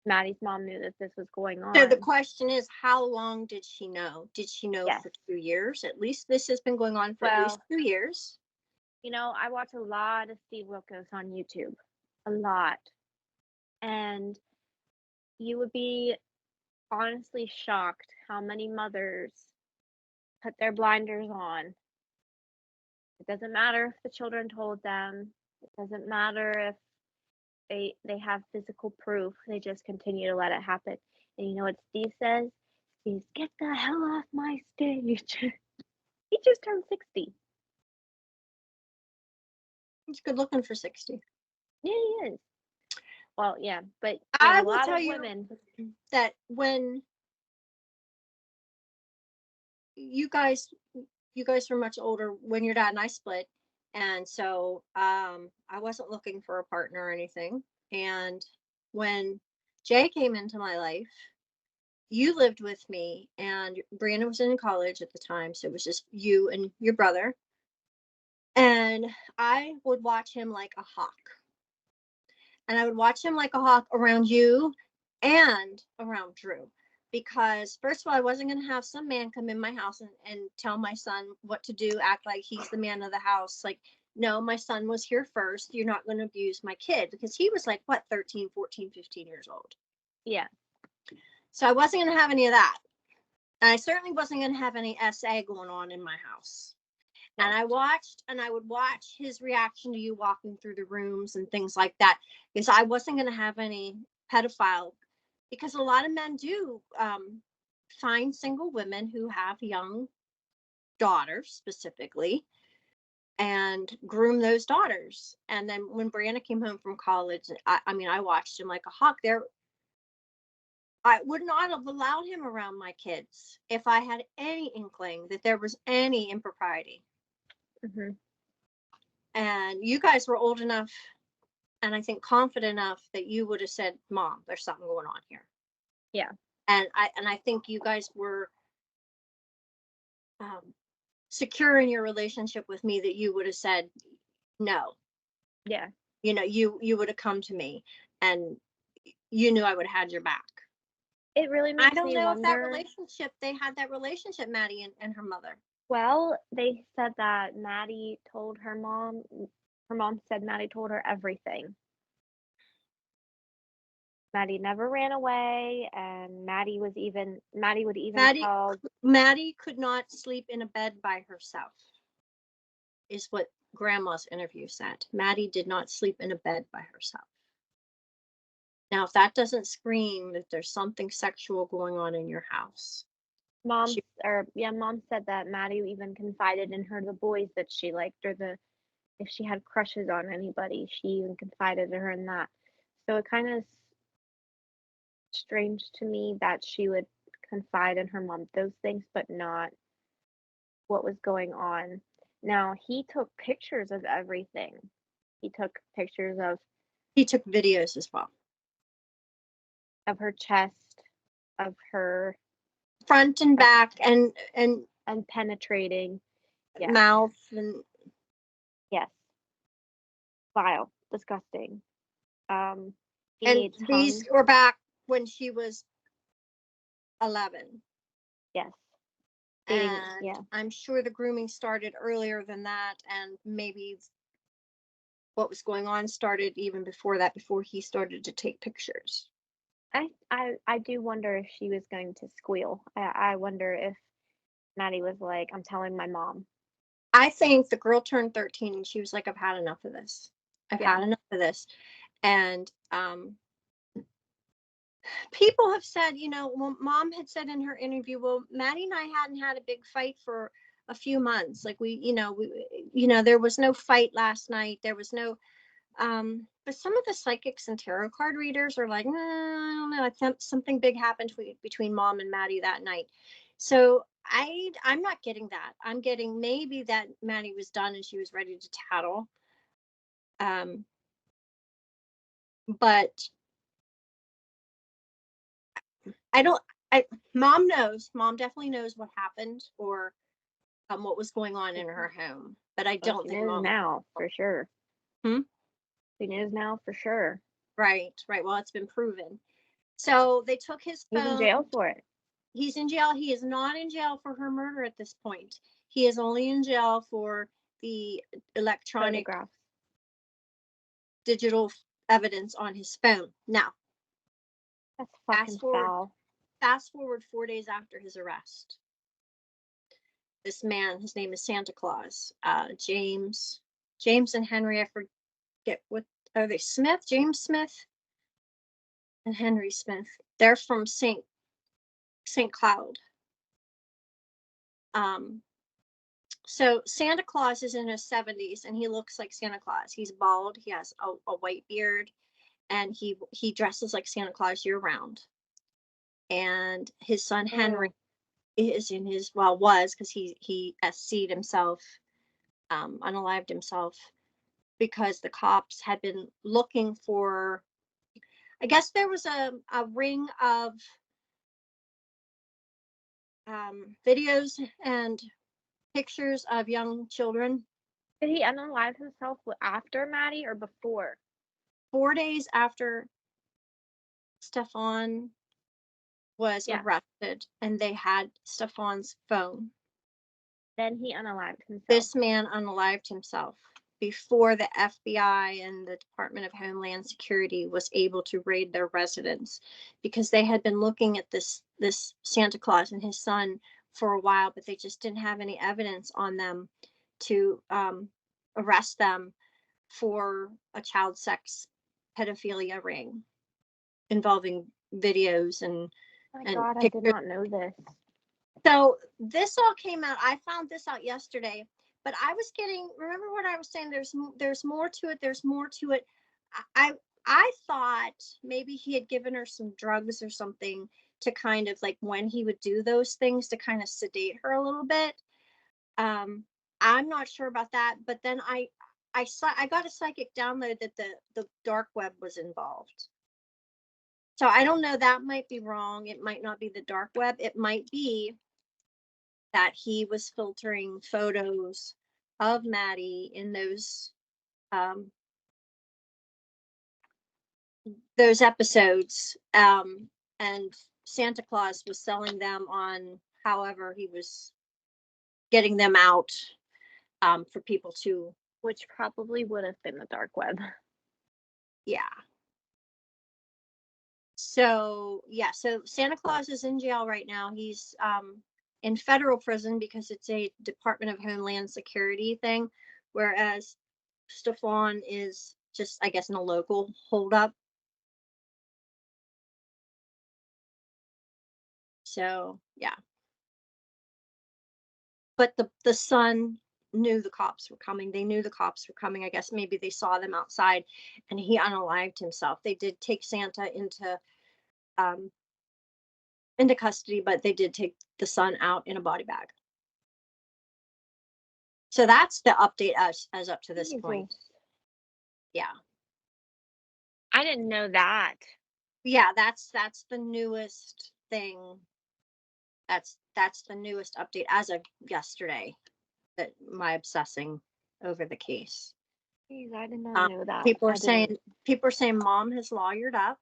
S1: Maddie's mom, knew that this was going
S2: so the
S1: on.
S2: question is, how long did she know? Did she know
S1: Yes.
S2: for 2 years? At least this has been going on for at least
S1: Well,
S2: 2 years.
S1: I watch a lot of Steve Wilkos on YouTube. A lot. And you would be honestly shocked how many mothers put their blinders on. It doesn't matter if the children told them. It doesn't matter if they have physical proof. They just continue to let it happen. And you know what Steve says? Steve, get the hell off my stage. He just turned 60.
S2: He's good looking for 60.
S1: Yeah, he is. Well, yeah, but
S2: I
S1: a
S2: will
S1: lot
S2: tell
S1: of
S2: you
S1: women.
S2: that when you guys were much older when your dad and I split, and so I wasn't looking for a partner or anything. And when Jay came into my life, you lived with me, and Brianna was in college at the time, so it was just you and your brother. And I would watch him like a hawk. And I would watch him like a hawk around you and around Drew. Because first of all, I wasn't going to have some man come in my house and tell my son what to do, act like he's the man of the house. Like, no, my son was here first. You're not going to abuse my kid, because he was like, what, 13, 14, 15 years old.
S1: Yeah.
S2: So I wasn't going to have any of that. And I certainly wasn't going to have any SA going on in my house. And I would watch his reaction to you walking through the rooms and things like that, because I wasn't going to have any pedophile, because a lot of men do find single women who have young daughters specifically and groom those daughters. And then when Brianna came home from college, I watched him like a hawk there. I would not have allowed him around my kids if I had any inkling that there was any impropriety.
S1: Mhm.
S2: And you guys were old enough, and I think confident enough that you would have said, "Mom, there's something going on here."
S1: Yeah.
S2: And I think you guys were um, secure in your relationship with me, that you would have said no.
S1: Yeah.
S2: You would have come to me, and you knew I would have had your back.
S1: It really
S2: I
S1: makes
S2: don't
S1: me
S2: know if
S1: wonder.
S2: they had that relationship, Maddie and her mother.
S1: Well, they said that Maddie told her mom said Maddie told her everything. Maddie never ran away, and Maddie would even
S2: Maddie,
S1: tell.
S2: Maddie could not sleep in a bed by herself, is what Grandma's interview said. Maddie did not sleep in a bed by herself. Now, if that doesn't scream that there's something sexual going on in your house, she,
S1: Mom said that Maddie even confided in her the boys that she liked, or the if she had crushes on anybody, she even confided in her in that. So it kind of strange to me that she would confide in her mom those things, but not what was going on. Now, he took pictures of everything. He took pictures
S2: he took videos as well,
S1: of her chest, of her
S2: front and
S1: breast,
S2: back, and
S1: and penetrating. Yes,
S2: mouth, and
S1: yes, vile, disgusting. Um,
S2: and
S1: he
S2: these
S1: tongue.
S2: were back when she was 11.
S1: Yes, dating.
S2: And
S1: Yeah,
S2: I'm sure the grooming started earlier than that, and maybe what was going on started even before that, before he started to take pictures.
S1: I do wonder if she was going to squeal. I wonder if Maddie was like, "I'm telling my mom."
S2: I think the girl turned 13 and she was like, I've had enough of this. I've
S1: Yeah.
S2: had enough of this. And people have said, well, Mom had said in her interview, well, Maddie and I hadn't had a big fight for a few months. Like there was no fight last night. There was no, but some of the psychics and tarot card readers are like, nah, I don't know. I think something big happened between Mom and Maddie that night. So I'm not getting that. I'm getting maybe that Maddie was done and she was ready to tattle. Um, but I don't. I Mom knows. Mom definitely knows what happened, or what was going on in her home. But I
S1: Well,
S2: don't
S1: she
S2: think
S1: knows
S2: Mom.
S1: now for sure.
S2: Hmm?
S1: She knows now for sure.
S2: Right, right. Well, it's been proven. So they took his
S1: He's in
S2: phone.
S1: jail for it.
S2: He's in jail. He is not in jail for her murder at this point. He is only in jail for the electronic
S1: Photographs.
S2: digital evidence on his phone. Now,
S1: That's
S2: fast
S1: fucking
S2: forward,
S1: foul.
S2: fast forward 4 days after his arrest. This man, his name is Santa Claus. James and Henry. I forget what are they. Smith, James Smith, and Henry Smith. They're from Saint Cloud. Um, So Santa Claus is in his 70s and he looks like Santa Claus. He's bald, he has a white beard, and he dresses like Santa Claus year round. And his son Henry
S1: Oh,
S2: is in his, well, was, because he SC'd himself, unalived himself, because the cops had been looking for, I guess there was a ring of videos and pictures of young children
S1: did he unalive himself after Maddie or before?
S2: 4 days after Stefan was
S1: Yeah.
S2: arrested, and they had Stefan's phone.
S1: Then he unalived himself.
S2: This man unalived himself before the FBI and the Department of Homeland Security was able to raid their residence, because they had been looking at this Santa Claus and his son for a while, but they just didn't have any evidence on them to arrest them for a child sex pedophilia ring involving videos
S1: My
S2: and
S1: God, I did
S2: pictures.
S1: not know this.
S2: So this all came out. I found this out yesterday, but I was getting. Remember what I was saying? There's more to it. There's more to it. I I thought maybe he had given her some drugs or something to kind of, like, when he would do those things, to kind of sedate her a little bit. Um, I'm not sure about that, but then I got a psychic download that the dark web was involved. So I don't know, that might be wrong. It might not be the dark web. It might be that he was filtering photos of Maddie in um those episodes, and Santa Claus was selling them on however he was getting them out, for people to,
S1: which probably would have been the dark web.
S2: yeah. So yeah, so Santa Claus is in jail right now. He's in federal prison because it's a Department of Homeland Security thing, whereas Stefan is just, I guess, in a local holdup. So yeah, but the son knew the cops were coming. They knew the cops were coming. I guess maybe they saw them outside, and he unalived himself. They did take Santa um into custody, but they did take the son out in a body bag. So that's the update as up to this point.
S1: Jesus.
S2: Yeah.
S1: I didn't know that.
S2: Yeah, that's the newest thing. That's the newest update as of yesterday, that my obsessing over the case.
S1: Jeez, I did not
S2: Um,
S1: know that.
S2: people are
S1: I didn't.
S2: saying people are saying mom has lawyered up.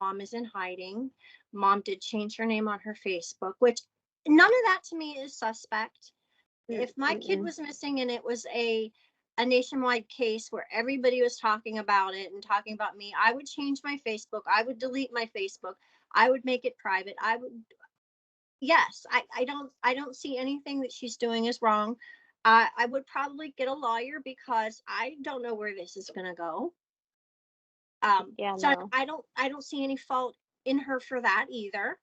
S2: Mom is in hiding. Mom did change her name on her Facebook, which none of that to me is suspect. If my kid
S1: Mm-mm.
S2: was missing and it was a nationwide case where everybody was talking about it and talking about me, I would change my Facebook. I would delete my Facebook. I would make it private. I would, yes, I don't see anything that she's doing is wrong. I would probably get a lawyer because I don't know where this is going to go.
S1: Yeah,
S2: So
S1: no.
S2: I don't see any fault in her for that either.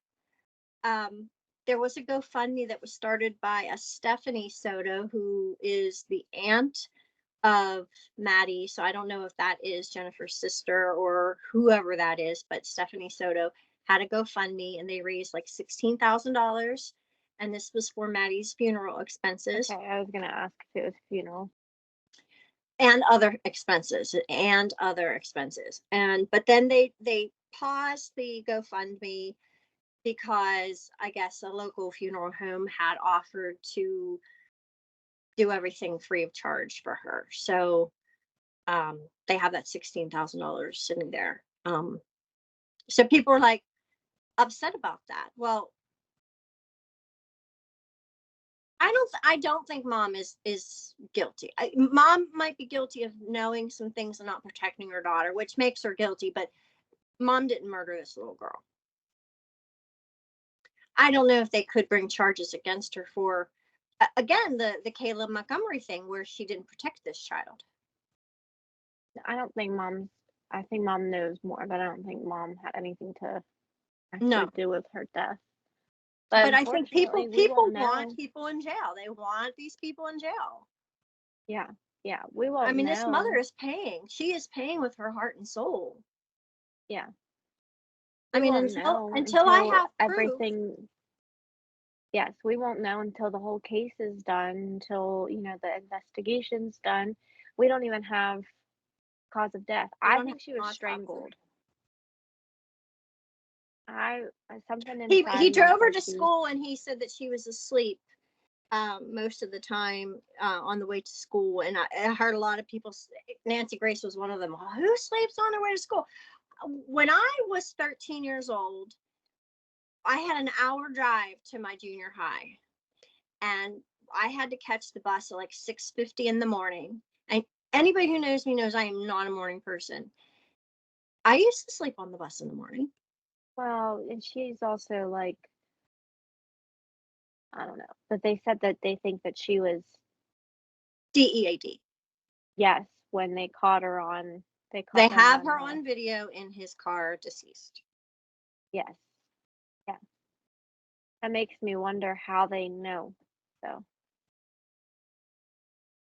S2: Um, there was a GoFundMe that was started by a Stephanie Soto, who is the aunt of Maddie. So I don't know if that is Jennifer's sister or whoever that is, but Stephanie Soto had a GoFundMe and they raised like $16,000. And this was for Maddie's funeral expenses
S1: Okay, I was gonna ask if it was funeral.
S2: and other expenses and other expenses. And but then they paused the GoFundMe because I guess a local funeral home had offered to do everything free of charge for her. So they have that $16,000 sitting there. So people are like upset about that. Well, I don't think mom is guilty. Mom might be guilty of knowing some things and not protecting her daughter, which makes her guilty. But mom didn't murder this little girl. I don't know if they could bring charges against her for, again, the Caleb Montgomery thing where she didn't protect this child.
S1: I don't think mom's. I think mom knows more, but I don't think mom had anything to actually
S2: No,
S1: do with her death. But
S2: but I think people
S1: unfortunately, we won't
S2: want
S1: know.
S2: people in jail. They want these people in jail.
S1: Yeah, yeah, we
S2: I
S1: won't
S2: mean, this mother
S1: know.
S2: is paying. She is paying with her heart and soul.
S1: Yeah,
S2: I
S1: we
S2: mean,
S1: won't know
S2: until I
S1: until
S2: have proof.
S1: everything. Yes, we won't know until the whole case is done, until, the investigation's done. We don't even have cause of death.
S2: We
S1: I
S2: don't have
S1: think she was
S2: an autopsy.
S1: strangled. I something
S2: He
S1: inside me
S2: drove her
S1: says
S2: to
S1: she.
S2: school and he said that she was asleep most of the time on the way to school. And I heard a lot of people. Nancy Grace was one of them. "Oh, who sleeps on their way to school?" When I was 13 years old, I had an hour drive to my junior high, and I had to catch the bus at like 6:50 in the morning. And anybody who knows me knows I am not a morning person. I used to sleep on the bus in the morning.
S1: Well, and she's also like, I don't know, but they said that they think that she was,
S2: DEAD.
S1: yes, when they
S2: They
S1: caught them
S2: have
S1: on
S2: her on video in his car deceased.
S1: yes, yeah. That makes me wonder how they know. So,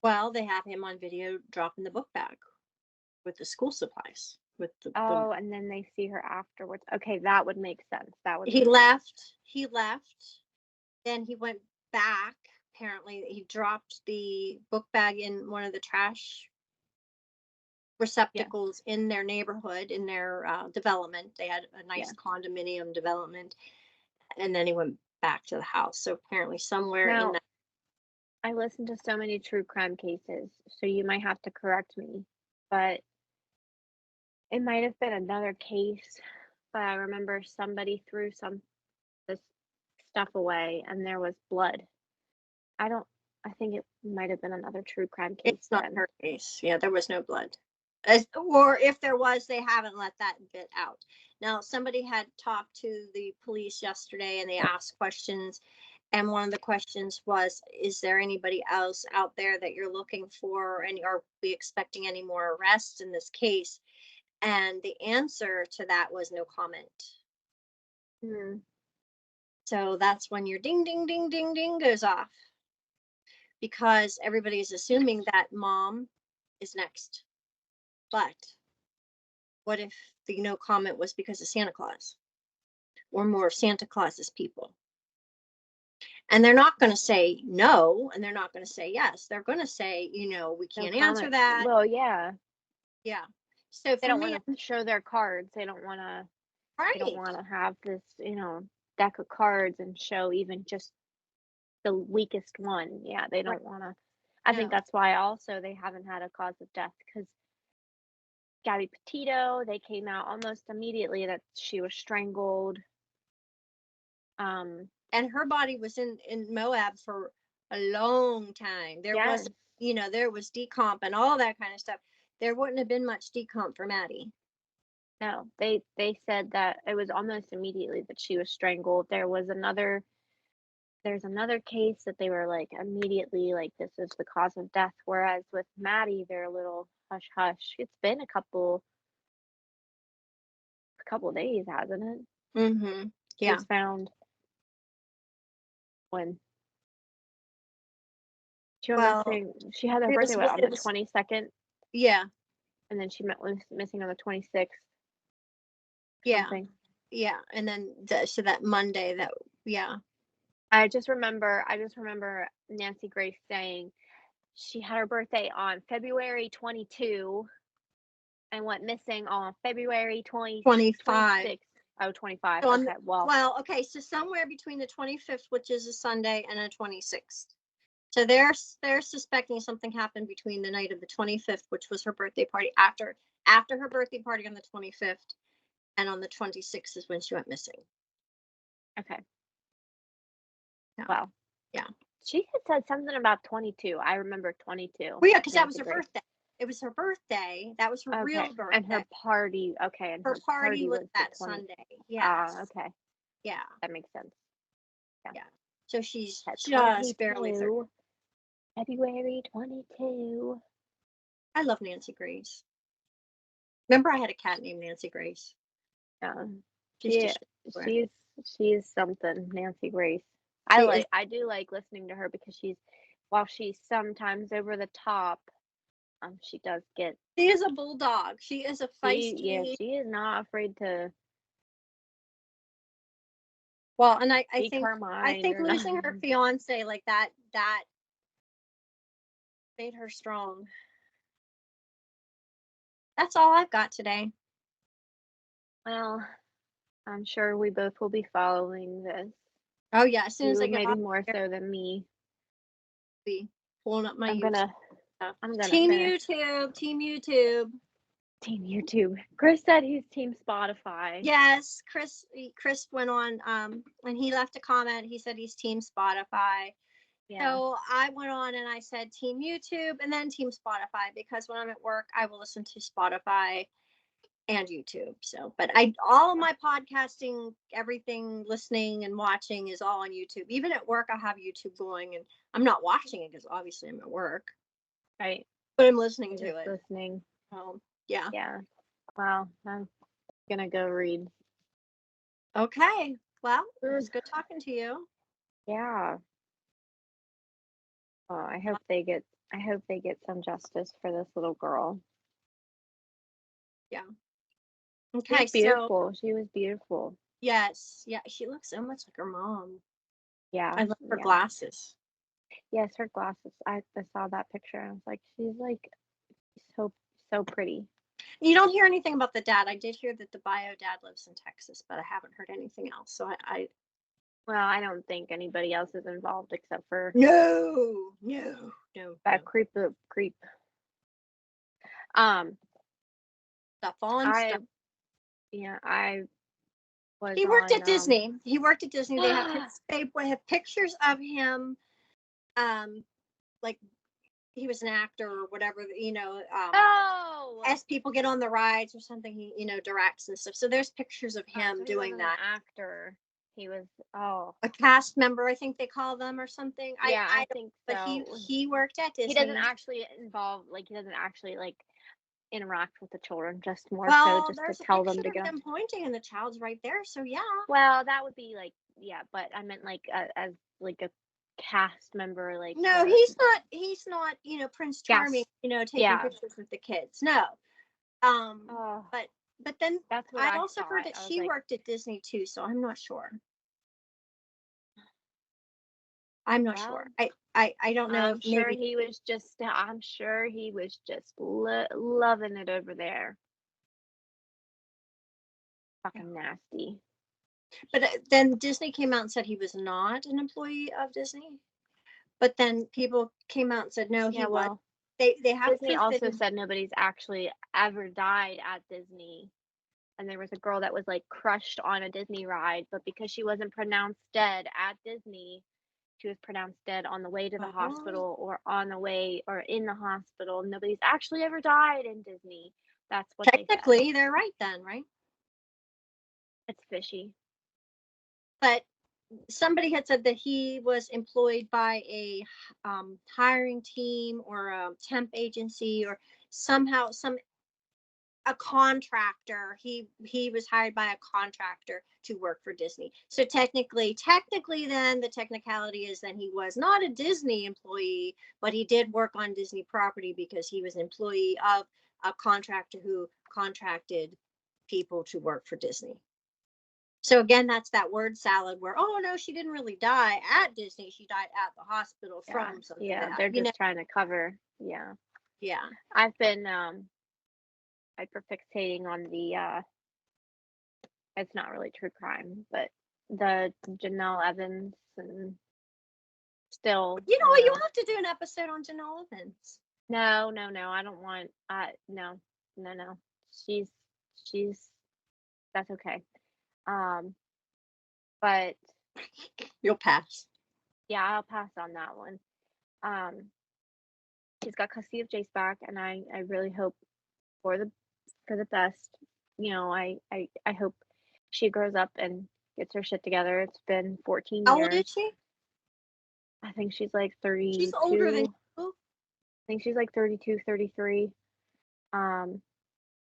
S2: Well, they have him on video dropping the book bag with the school supplies. With the
S1: oh, and then they see her afterwards. Okay, that would make sense. That would
S2: he
S1: make sense.
S2: left. He left. Then he went back apparently he dropped the book bag in one of the trash receptacles in their neighborhood, in their development. They had a nice
S1: Yeah.
S2: condominium development, and then he went back to the house. So apparently somewhere in
S1: Now,
S2: that.
S1: I listen to so many true crime cases, so you might have to correct me, but it might have been another case, but I remember somebody threw this stuff away and there was blood. I don't I think it might have been another true crime case
S2: It's not
S1: then.
S2: her case. Yeah, there was no blood. Or if there was, they haven't let that bit out. Now, somebody had talked to the police yesterday and they asked questions. And one of the questions was, is there anybody else out there that you're looking for? And are we expecting any more arrests in this case? And the answer to that was no comment.
S1: Hmm.
S2: So that's when your ding, ding, ding, ding, ding goes off, because everybody's assuming that mom is next. But what if the no comment was because of Santa Claus or more of Santa Claus's people? And they're not going to say no, and they're not going to say yes. They're going to say, we
S1: No
S2: can't answer
S1: comment.
S2: that.
S1: Well, yeah.
S2: Yeah. So
S1: They
S2: for
S1: don't
S2: me,
S1: want to show their cards. They don't
S2: right.
S1: want to have this, deck of cards and show even just the weakest one. Yeah, they
S2: Right.
S1: don't want to. I think
S2: No.
S1: that's why also they haven't had a cause of death because Gabby Petito, they came out almost immediately that she was strangled. Um,
S2: And her body was in Moab for a long time. There
S1: yes,
S2: was, there was decomp and all that kind of stuff. There wouldn't have been much decomp for Maddie.
S1: no, they said that it was almost immediately that she was strangled. There's another case that they were like immediately like this is the cause of death, whereas with Maddie they're a little hush hush. It's been a couple of days, hasn't it?
S2: Mm-hmm.
S1: She
S2: Yeah.
S1: was found when she went
S2: Well,
S1: missing. She had her
S2: it
S1: birthday
S2: was,
S1: what, on
S2: it
S1: the
S2: was,
S1: 22nd,
S2: yeah,
S1: and then was missing on the 26th,
S2: yeah,
S1: something.
S2: yeah. And then, so that Monday, yeah.
S1: I just remember Nancy Grace saying she had her birthday on February 22 and went missing on February
S2: 25.
S1: 26th. Oh, 25.
S2: So
S1: Okay, well,
S2: well, okay, so somewhere between the 25th, which is a Sunday, and the 26th. So they're suspecting something happened between the night of the 25th, which was her birthday party, after her birthday party on the 25th, and on the 26th is when she went missing.
S1: okay.
S2: Yeah.
S1: Well,
S2: Yeah.
S1: she had said something about 22. I remember 22.
S2: Well, yeah, because that was
S1: Nancy
S2: her
S1: Grace.
S2: birthday. It was her birthday. That was her
S1: Okay,
S2: real
S1: and her
S2: birthday.
S1: party. Okay, and
S2: Her
S1: her
S2: party
S1: party
S2: was
S1: was the
S2: that
S1: 20.
S2: Sunday. Yes.
S1: Okay,
S2: Yeah.
S1: that makes sense. Yeah,
S2: Yeah. So she's
S1: at
S2: just barely 30.
S1: 22, February 22.
S2: I love Nancy Grace. Remember, I had a cat named Nancy Grace.
S1: Yeah,
S2: She's
S1: she
S2: just everywhere.
S1: she's she's something. Nancy Grace.
S2: She is.
S1: I do like listening to her because while she's sometimes over the top, she does get
S2: She is a bulldog. She is a feisty.
S1: she is not afraid to
S2: Well, and I
S1: speak
S2: think
S1: her
S2: I
S1: mind
S2: think
S1: or not.
S2: losing her fiance like that made her strong. That's all I've got today.
S1: Well, I'm sure we both will be following this.
S2: Oh yeah, as soon as I
S1: You
S2: get
S1: maybe
S2: off
S1: more
S2: here,
S1: so than me.
S2: I'll be pulling up my
S1: I'm
S2: YouTube
S1: gonna
S2: stuff.
S1: I'm gonna
S2: Team
S1: finish
S2: YouTube, Team YouTube.
S1: Team YouTube. Chris said he's Team Spotify.
S2: Yes, Chris went on and he left a comment. He said he's Team Spotify.
S1: Yeah.
S2: So I went on and I said Team YouTube and then Team Spotify, because when I'm at work, I will listen to Spotify and YouTube. So, but all of my podcasting, everything, listening and watching is all on YouTube. Even at work, I have YouTube going, and I'm not watching it because obviously I'm at work,
S1: Right.
S2: but I'm listening
S1: You're
S2: to
S1: just
S2: it.
S1: listening.
S2: Yeah.
S1: Yeah. Well, I'm gonna go read.
S2: Okay. Well, it was good talking to you.
S1: Yeah. Oh, I hope they get some justice for this little girl.
S2: Yeah.
S1: She
S2: Okay.
S1: was
S2: So,
S1: beautiful. She was beautiful.
S2: yes. Yeah. She looks so much like her mom.
S1: Yeah.
S2: I love her
S1: Yeah.
S2: glasses.
S1: Yes, her glasses. I saw that picture and I was like, she's like so so pretty.
S2: You don't hear anything about the dad. I did hear that the bio dad lives in Texas, but I haven't heard anything else. So I
S1: Well, I don't think anybody else is involved except for
S2: no, no, no,
S1: that
S2: no.
S1: creep. Um,
S2: Stuff on
S1: I
S2: stuff.
S1: yeah, I was
S2: He worked
S1: on
S2: at Disney. He worked at Disney. They have pictures of him, um, like he was an actor or whatever,
S1: Oh,
S2: as people get on the rides or something, he, directs and stuff. So there's pictures of
S1: oh,
S2: him
S1: so he
S2: doing
S1: wasn't an
S2: that.
S1: actor. He was oh
S2: A cast member, I think they call them or something.
S1: yeah,
S2: I
S1: I
S2: don't,
S1: think
S2: but
S1: so.
S2: he worked at
S1: He doesn't
S2: Disney.
S1: actually involve like he doesn't actually like interact with the children, just more so
S2: Well,
S1: just to
S2: there's a
S1: tell
S2: picture
S1: them to
S2: of
S1: go.
S2: him pointing and the child's right there. So yeah.
S1: Well, that would be like yeah, but I meant like as like a cast member, like
S2: No,
S1: the
S2: he's not, Prince Charming,
S1: guest.
S2: taking
S1: Yeah.
S2: pictures with the kids. No. Um,
S1: Oh,
S2: but then
S1: that's what
S2: I
S1: I
S2: also heard
S1: thought.
S2: that
S1: I was
S2: she
S1: like,
S2: worked at Disney too, so I'm not sure. I'm not sure.
S1: well,
S2: I don't know if
S1: I'm sure
S2: maybe
S1: he was just. I'm sure he was just loving it over there. Fucking nasty.
S2: but then Disney came out and said he was not an employee of Disney. But then people came out and said no, he
S1: Yeah.
S2: was.
S1: Well,
S2: They have
S1: Disney
S2: proof that
S1: also said nobody's actually ever died at Disney. And there was a girl that was like crushed on a Disney ride, but because she wasn't pronounced dead at Disney, she was pronounced dead on the way to the
S2: oh,
S1: hospital or on the way or in the hospital. Nobody's actually ever died in Disney. That's what they said.
S2: technically they're right then, right?
S1: It's fishy.
S2: But somebody had said that he was employed by a hiring team or a temp agency or somehow some a contractor. He was hired by a contractor to work for Disney. So technically then the technicality is that he was not a Disney employee, but he did work on Disney property because he was an employee of a contractor who contracted people to work for Disney. So again, that's that word salad where, oh no, she didn't really die at Disney. She died at the hospital
S1: Yeah.
S2: from something
S1: Yeah.
S2: bad.
S1: They're just trying to cover. Yeah.
S2: Yeah.
S1: I've been hyperfixating on the it's not really true crime, but the Janelle Evans and still
S2: You know
S1: I
S2: what?
S1: don't
S2: You'll
S1: know.
S2: have to do an episode on Janelle Evans.
S1: No, no, no. I don't want no. No, no. She's she's that's okay. Um but
S2: You'll pass.
S1: yeah, I'll pass on that one. Um she's got custody of Jace back and I really hope for the best. I hope she grows up and gets her shit together. It's been 14
S2: How old is
S1: years.
S2: she?
S1: I think she's like
S2: She's older than
S1: 32.
S2: you.
S1: I think she's like 32, 33. Um,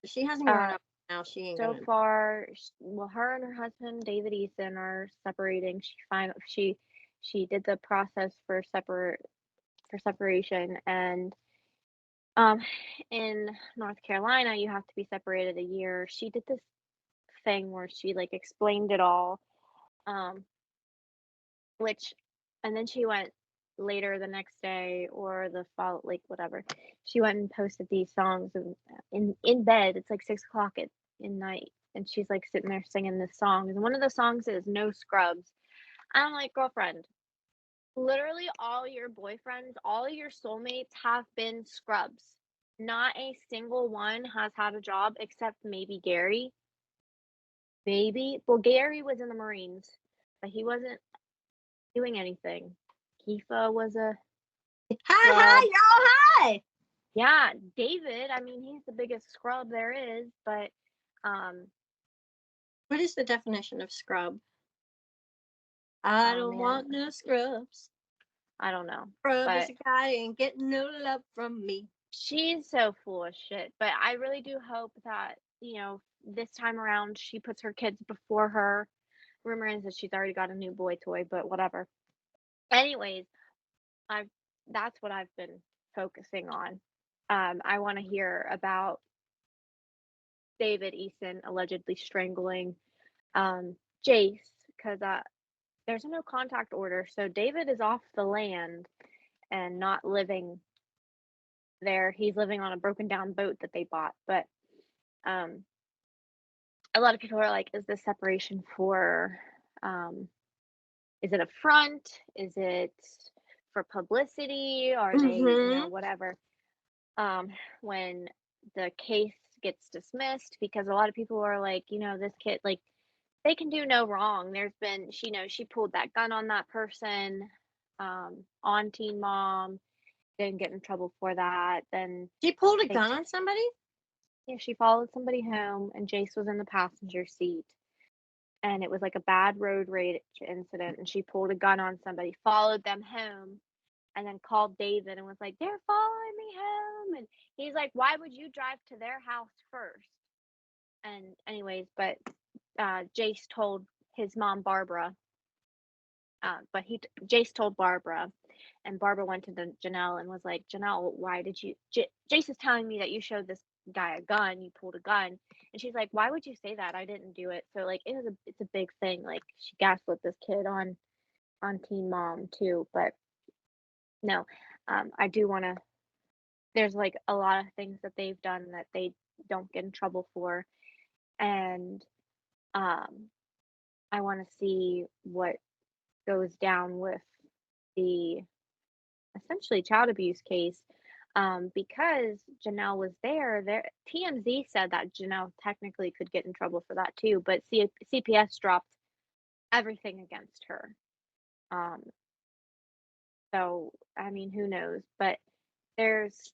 S2: She hasn't grown
S1: uh,
S2: up now. She ain't
S1: so
S2: gonna.
S1: far, well, her and her husband, David Eason, are separating. She did the process for separation, and um, in North Carolina, you have to be separated a year. She did this thing where she like explained it all, um, which, and then she went later the next day or the fall, like whatever. She went and posted these songs in bed. It's like 6 o'clock at in night, and she's like sitting there singing this song. And one of the songs is "No Scrubs." I'm like, girlfriend, literally all your boyfriends, all your soulmates have been scrubs. Not a single one has had a job except maybe Gary. Maybe. Well, Gary was in the Marines, but he wasn't doing anything. Kifa was a
S2: Hi, hi,
S1: scrub.
S2: y'all, hi.
S1: Yeah, David, I mean, he's the biggest scrub there is, but um,
S2: What is the definition of scrub? I
S1: oh
S2: don't
S1: man,
S2: want no scrubs.
S1: I don't know.
S2: Scrub is
S1: But
S2: a guy ain't getting no love from me.
S1: she's so full of shit. But I really do hope that, this time around she puts her kids before her. Rumor is that she's already got a new boy toy, but whatever. Anyways, I've that's what I've been focusing on. I want to hear about David Eason allegedly strangling Jace because there's a no contact order, so David is off the land, and not living there. He's living on a broken down boat that they bought. But um, a lot of people are like, is this separation for, um, is it a front? Is it for publicity? Are they,
S2: Mm-hmm.
S1: whatever? Um, when the case gets dismissed, because a lot of people are like, this kid, like, they can do no wrong. There's been, she pulled that gun on that person, on Teen Mom, didn't get in trouble for that. Then
S2: She pulled a
S1: they,
S2: gun on somebody?
S1: yeah, she followed somebody home, and Jace was in the passenger seat, and it was like a bad road rage incident, and she pulled a gun on somebody, followed them home, and then called David and was like, they're following me home. And he's like, why would you drive to their house first? And anyways, but Jace told his mom, Barbara, Jace told Barbara, and Barbara went to Janelle and was like, Janelle, why did you, Jace is telling me that you showed this guy a gun, you pulled a gun. And she's like, why would you say that? I didn't do it. So like, it's a big thing. Like, she gaslit this kid on Teen Mom too. But no, I do want to, there's like a lot of things that they've done that they don't get in trouble for. And um, I want to see what goes down with the essentially child abuse case, because Janelle was there. TMZ said that Janelle technically could get in trouble for that too, but CPS dropped everything against her. Um, so I mean, who knows? But there's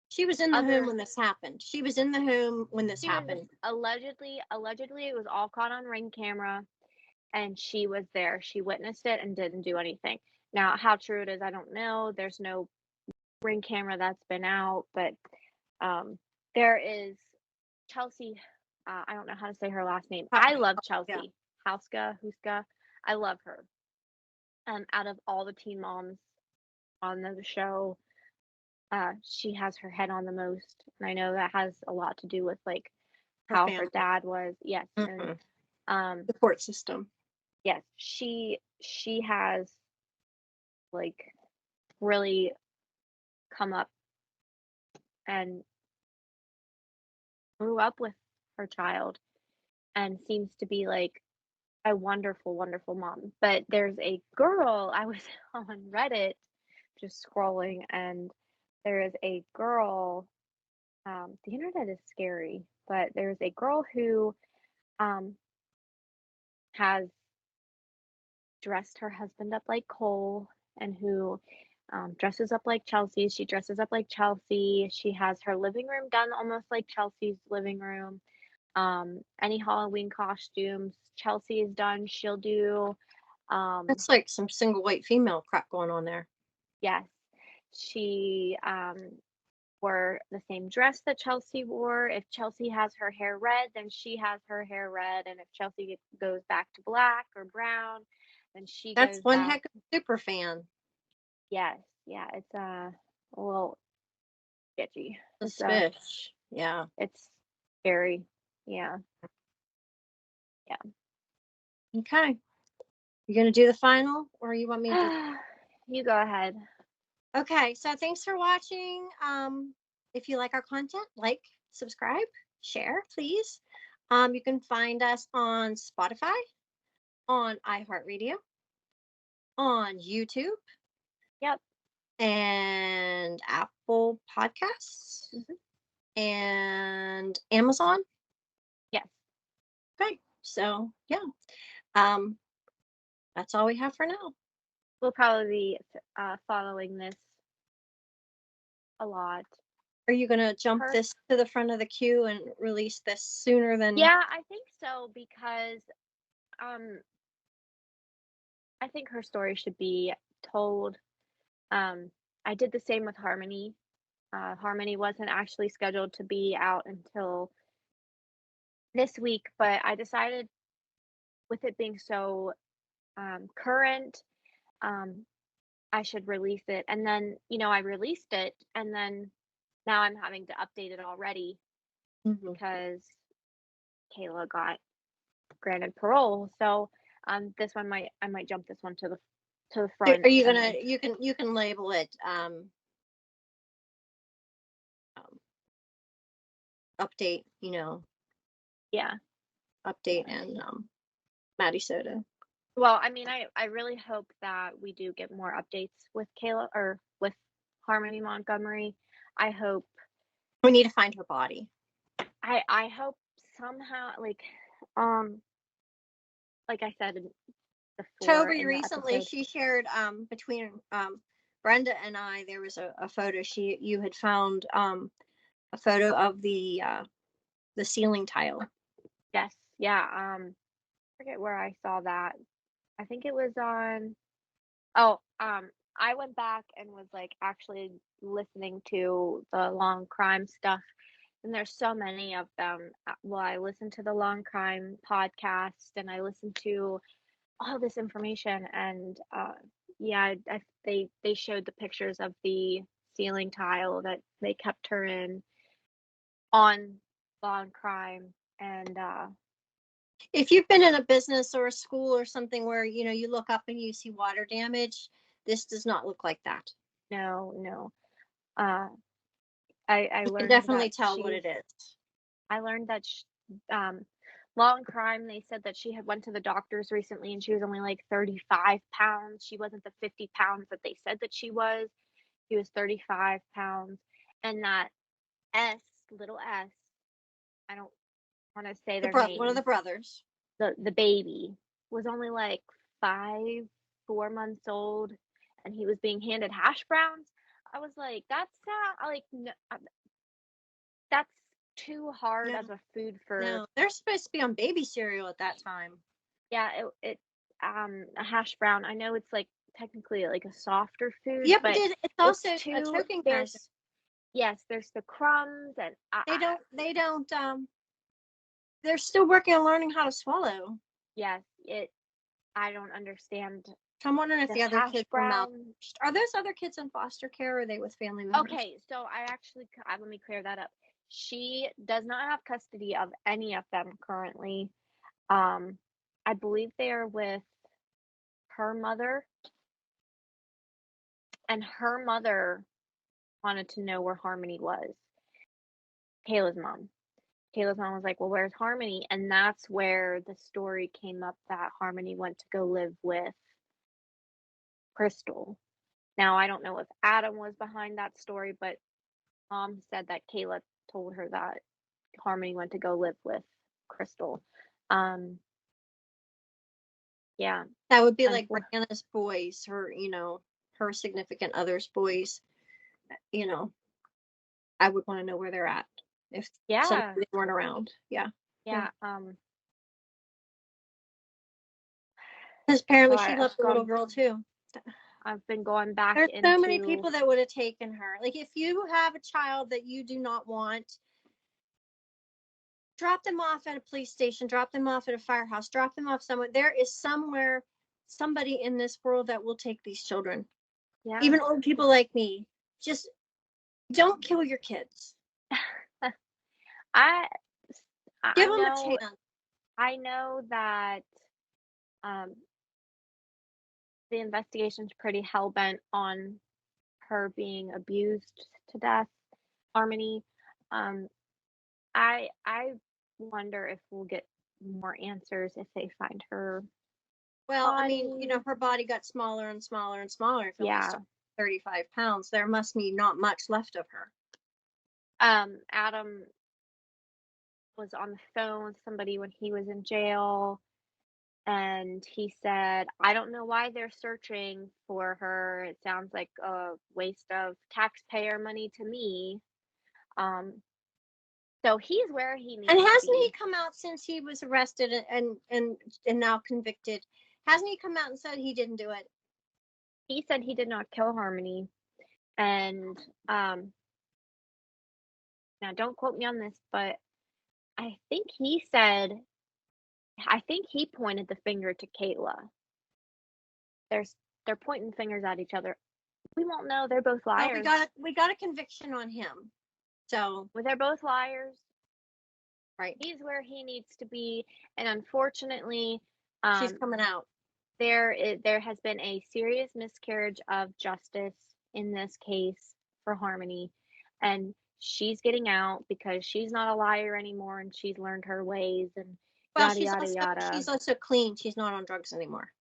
S2: She was in the home
S1: other.
S2: when this happened. She was in the home when this
S1: She was
S2: happened.
S1: allegedly it was all caught on ring camera, and she was there. She witnessed it and didn't do anything. Now, how true it is, I don't know. There's no ring camera that's been out, but um, there is Chelsea. I don't know how to say her last name. I love
S2: Yeah.
S1: Chelsea Huska. I love her. Out of all the teen moms on the show, she has her head on the most, and I know that has a lot to do with like
S2: Her
S1: how her
S2: family.
S1: dad was. Yes, and
S2: Mm-hmm.
S1: um,
S2: Support system.
S1: yes, she has like really come up and grew up with her child, and seems to be like a wonderful, wonderful mom. But there's a girl, I was on Reddit just scrolling, and there is a girl, the internet is scary, but there's a girl who um, has dressed her husband up like Cole, and who dresses up like Chelsea. She dresses up like Chelsea. She has her living room done almost like Chelsea's living room. Any Halloween costumes Chelsea is done, she'll do. Um,
S2: That's like some single white female crap going on there.
S1: yes, she wore the same dress that Chelsea wore. If Chelsea has her hair red, then she has her hair red, and if Chelsea goes back to black or brown, then she
S2: That's
S1: goes
S2: one
S1: back.
S2: heck of a super fan.
S1: Yes, yeah, it's a little sketchy.
S2: Suspicious. Yeah.
S1: It's scary. Yeah,
S2: Okay. You gonna do the final, or you want me to?
S1: yeah. You go ahead.
S2: Okay. So thanks for watching. If you like our content, like, subscribe, share, please. You can find us on Spotify, on iHeartRadio, on YouTube,
S1: Yep.
S2: and Apple Podcasts,
S1: Hmm.
S2: and Amazon.
S1: Yes.
S2: Okay. So yeah. Um, that's all we have for now.
S1: We'll probably be following this a lot.
S2: Are you gonna jump
S1: Her,
S2: this to the front of the queue and release this sooner than?
S1: yeah, I think so, because um, I think her story should be told. Um, I did the same with Harmony. Harmony wasn't actually scheduled to be out until this week, but I decided, with it being so current, um, I should release it. And then, I released it, and then now I'm having to update it already
S2: Mhm.
S1: because Kayla got granted parole. So this one I might jump this one to the front.
S2: Are you gonna, you can label it update,
S1: Yeah.
S2: update and Maddie Soto.
S1: Well, I mean, I really hope that we do get more updates with Kayla or with Harmony Montgomery. I hope
S2: We need to find her body.
S1: I hope somehow like I said before
S2: Toby
S1: in the
S2: recently,
S1: episode.
S2: she shared between Brenda and I, there was a photo you had found a photo of the ceiling tile.
S1: Yes, yeah. Forget where I saw that. I think it was on. Oh, I went back and was like actually listening to the long crime stuff, and there's so many of them. Well, I listened to the long crime podcast, and I listened to all this information, and yeah, they showed the pictures of the ceiling tile that they kept her in on long crime, and
S2: If you've been in a business or a school or something where you look up and you see water damage, this does not look like that.
S1: no, uh, I
S2: You can
S1: learned
S2: definitely
S1: that
S2: tell what it is.
S1: I learned that long crime. They said that she had went to the doctors recently, and she was only like 35 pounds. She wasn't the 50 pounds that they said that she was. She was 35 pounds, and that S, little S, I don't want to say their
S2: One of
S1: names.
S2: the brothers.
S1: The baby was only like 4 months old, and he was being handed hash browns. I was like, that's like no, that's too hard
S2: No,
S1: of a food for.
S2: no, they're supposed to be on baby cereal at that time.
S1: Yeah, it a hash brown. I know it's like technically like a softer food,
S2: Yeah, but
S1: but
S2: it's also
S1: it's
S2: a
S1: too
S2: choking hazard.
S1: there's yes, there's the crumbs and
S2: They don't they're still working on learning how to swallow.
S1: yes, I don't understand
S2: I'm wondering if
S1: the
S2: the other
S1: hash
S2: kids were
S1: brown.
S2: malnourished. Are those other kids in foster care, or are they with family members?
S1: Okay, so I actually let me clear that up. She does not have custody of any of them currently. I believe they are with her mother, and her mother wanted to know where Harmony was. Kayla's mom. Kayla's mom was like, well, where's Harmony? And that's where the story came up that Harmony went to go live with Crystal. Now, I don't know if Adam was behind that story, but mom said that Kayla told her that Harmony went to go live with Crystal. Yeah.
S2: That would be like Brianna's boys, her significant other's boys. I would want to know where they're at if somebody weren't around. Yeah.
S1: Yeah.
S2: Because apparently she loved the little girl too.
S1: I've been going back
S2: There's
S1: into
S2: so many people that would have taken her. Like, if you have a child that you do not want, drop them off at a police station, drop them off at a firehouse, drop them off somewhere. There is somebody in this world that will take these children.
S1: Yeah.
S2: Even old people like me. Just don't kill your kids. Give them a chance.
S1: I know that the investigation's pretty hell-bent on her being abused to death, Harmony. I wonder if we'll get more answers if they find her
S2: Well,
S1: body.
S2: I mean, her body got smaller and smaller and smaller. If only 35 pounds, there must be not much left of her.
S1: Adam was on the phone with somebody when he was in jail, and he said, I don't know why they're searching for her. It sounds like a waste of taxpayer money to me. So he's where he needs to be.
S2: And hasn't he come out since he was arrested and now convicted? Hasn't he come out and said he didn't do it?
S1: He said he did not kill Harmony. And now don't quote me on this, but I think he pointed the finger to Kayla. They're pointing fingers at each other. We won't know. They're both liars.
S2: Well, we got a conviction on him. So
S1: they're both liars.
S2: Right.
S1: He's where he needs to be, and unfortunately,
S2: she's coming out.
S1: there has been a serious miscarriage of justice in this case for Harmony, and she's getting out because she's not a liar anymore and she's learned her ways and
S2: Well,
S1: yada yada yada.
S2: she's also clean. She's not on drugs anymore.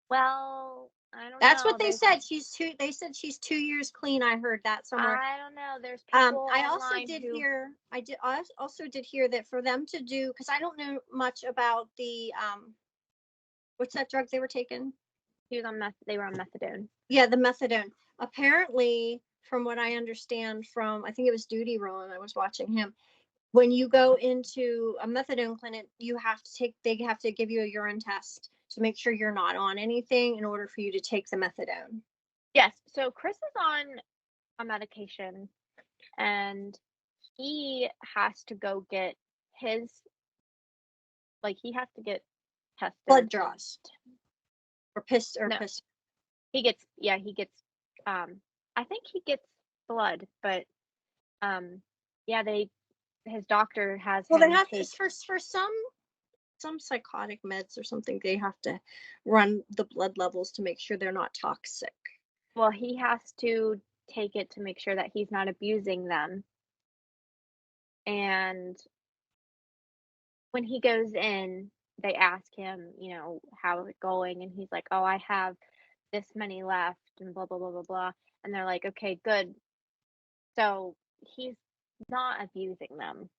S1: Well, I don't
S2: That's
S1: know.
S2: what they said. They said she's 2 years clean. I heard that somewhere.
S1: I don't know. There's people
S2: I also
S1: online
S2: did
S1: who
S2: hear. I also did hear that for them to do, because I don't know much about the what's that drug they were taking?
S1: they were on methadone.
S2: Yeah, the methadone. Apparently, from what I understand from, I think it was Duty Roland, I was watching him. When you go into a methadone clinic, they have to give you a urine test to make sure you're not on anything in order for you to take the methadone.
S1: Yes. So Chris is on a medication and he has to go get his he has to get tested.
S2: Blood draws. Or piss or
S1: No.
S2: piss.
S1: He gets I think he gets blood, but yeah, his doctor has
S2: Well, they
S1: him
S2: have
S1: take
S2: to, for some psychotic meds or something, they have to run the blood levels to make sure they're not toxic.
S1: well, he has to take it to make sure that he's not abusing them. And when he goes in, they ask him, how is it going? And he's like, "Oh, I have this many left," and blah blah blah blah blah. And they're like, "Okay, good." So he's not abusing them.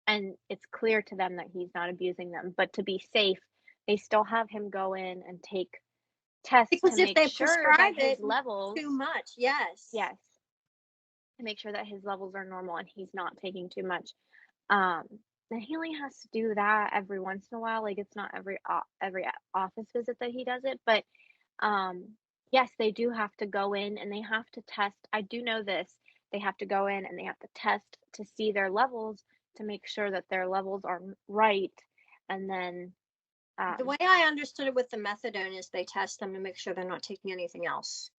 S1: And it's clear to them that he's not abusing them. But to be safe, they still have him go in and take tests
S2: Because
S1: to
S2: if
S1: make
S2: they
S1: sure that
S2: prescribe
S1: his
S2: it
S1: levels,
S2: too much, yes.
S1: to make sure that his levels are normal and he's not taking too much. Um, and he only has to do that every once in a while. Like it's not every office visit that he does it, but yes, they do have to go in and they have to test. I do know this. They have to go in and they have to test to see their levels to make sure that their levels are right. And then
S2: The way I understood it with the methadone is they test them to make sure they're not taking anything else.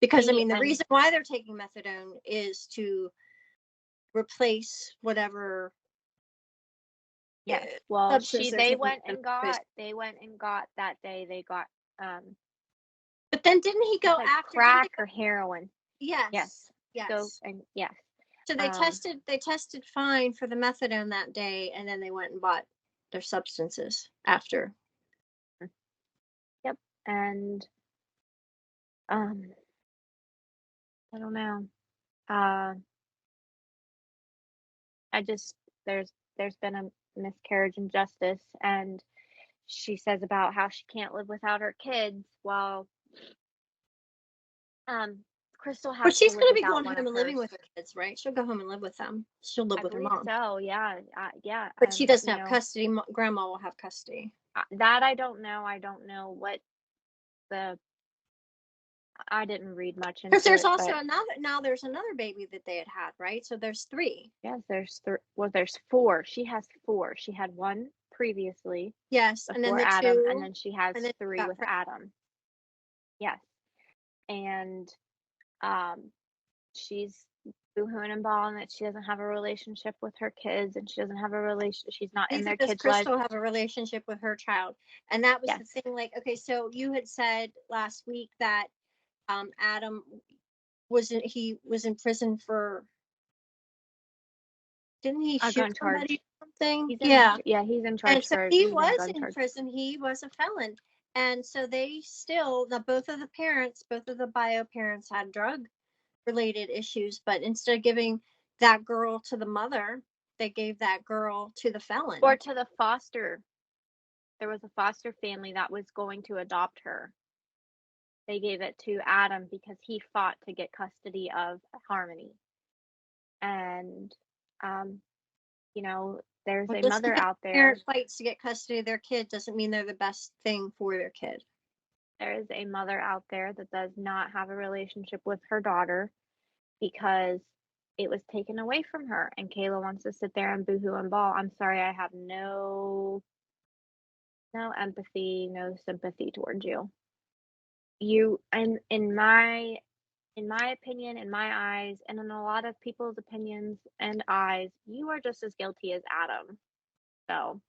S2: Because I mean, the reason why they're taking methadone is to replace whatever.
S1: Yes. Well, they went and got that day. They got
S2: But then didn't he go after
S1: crack or heroin?
S2: Yes.
S1: Yes.
S2: Yes.
S1: Yes.
S2: So they tested fine for the methadone that day, and then they went and bought their substances after.
S1: Yep. And I don't know. I just there's been a miscarriage in justice, and she says about how she can't live without her kids. While Crystal has
S2: But she's
S1: to
S2: going
S1: live
S2: to be
S1: without
S2: going
S1: one
S2: home
S1: of
S2: and living
S1: hers.
S2: with her kids, right? She'll go home and live with them. She'll live
S1: I
S2: with her
S1: believe
S2: mom.
S1: so. Yeah. Yeah.
S2: But she doesn't have custody. Grandma will have custody.
S1: That I don't know. I don't know what I didn't read much into
S2: Because there's
S1: it,
S2: also
S1: but
S2: there's another baby that they had, right? So there's 3.
S1: yes, there's 4. She has 4. She had 1 previously.
S2: Yes, and then
S1: Before
S2: the
S1: Adam,
S2: 2,
S1: and then she has
S2: and then
S1: 3 with Adam. Yes. And she's boohooing and bawling that she doesn't have a relationship with her kids and she doesn't have a she's not in their
S2: does
S1: kids' lives.
S2: Crystal have a relationship with her child? And that was
S1: Yes.
S2: the thing. Like, okay, so you had said last week that Adam was in prison for, didn't he shoot somebody or something?
S1: He's in charge.
S2: And so he was in prison. He was a felon. And so both of the bio parents had drug related issues, but instead of giving that girl to the mother, they gave that girl to the felon.
S1: Or to the foster. There was a foster family that was going to adopt her. They gave it to Adam because he fought to get custody of Harmony. And there's a mother out there.
S2: Parent fights to get custody of their kid doesn't mean they're the best thing for their kid.
S1: There is a mother out there that does not have a relationship with her daughter because it was taken away from her, and Kayla wants to sit there and boohoo and bawl. I'm sorry, I have no empathy, no sympathy towards you. You, and in my opinion, in my eyes, and in a lot of people's opinions and eyes, you are just as guilty as Adam. So,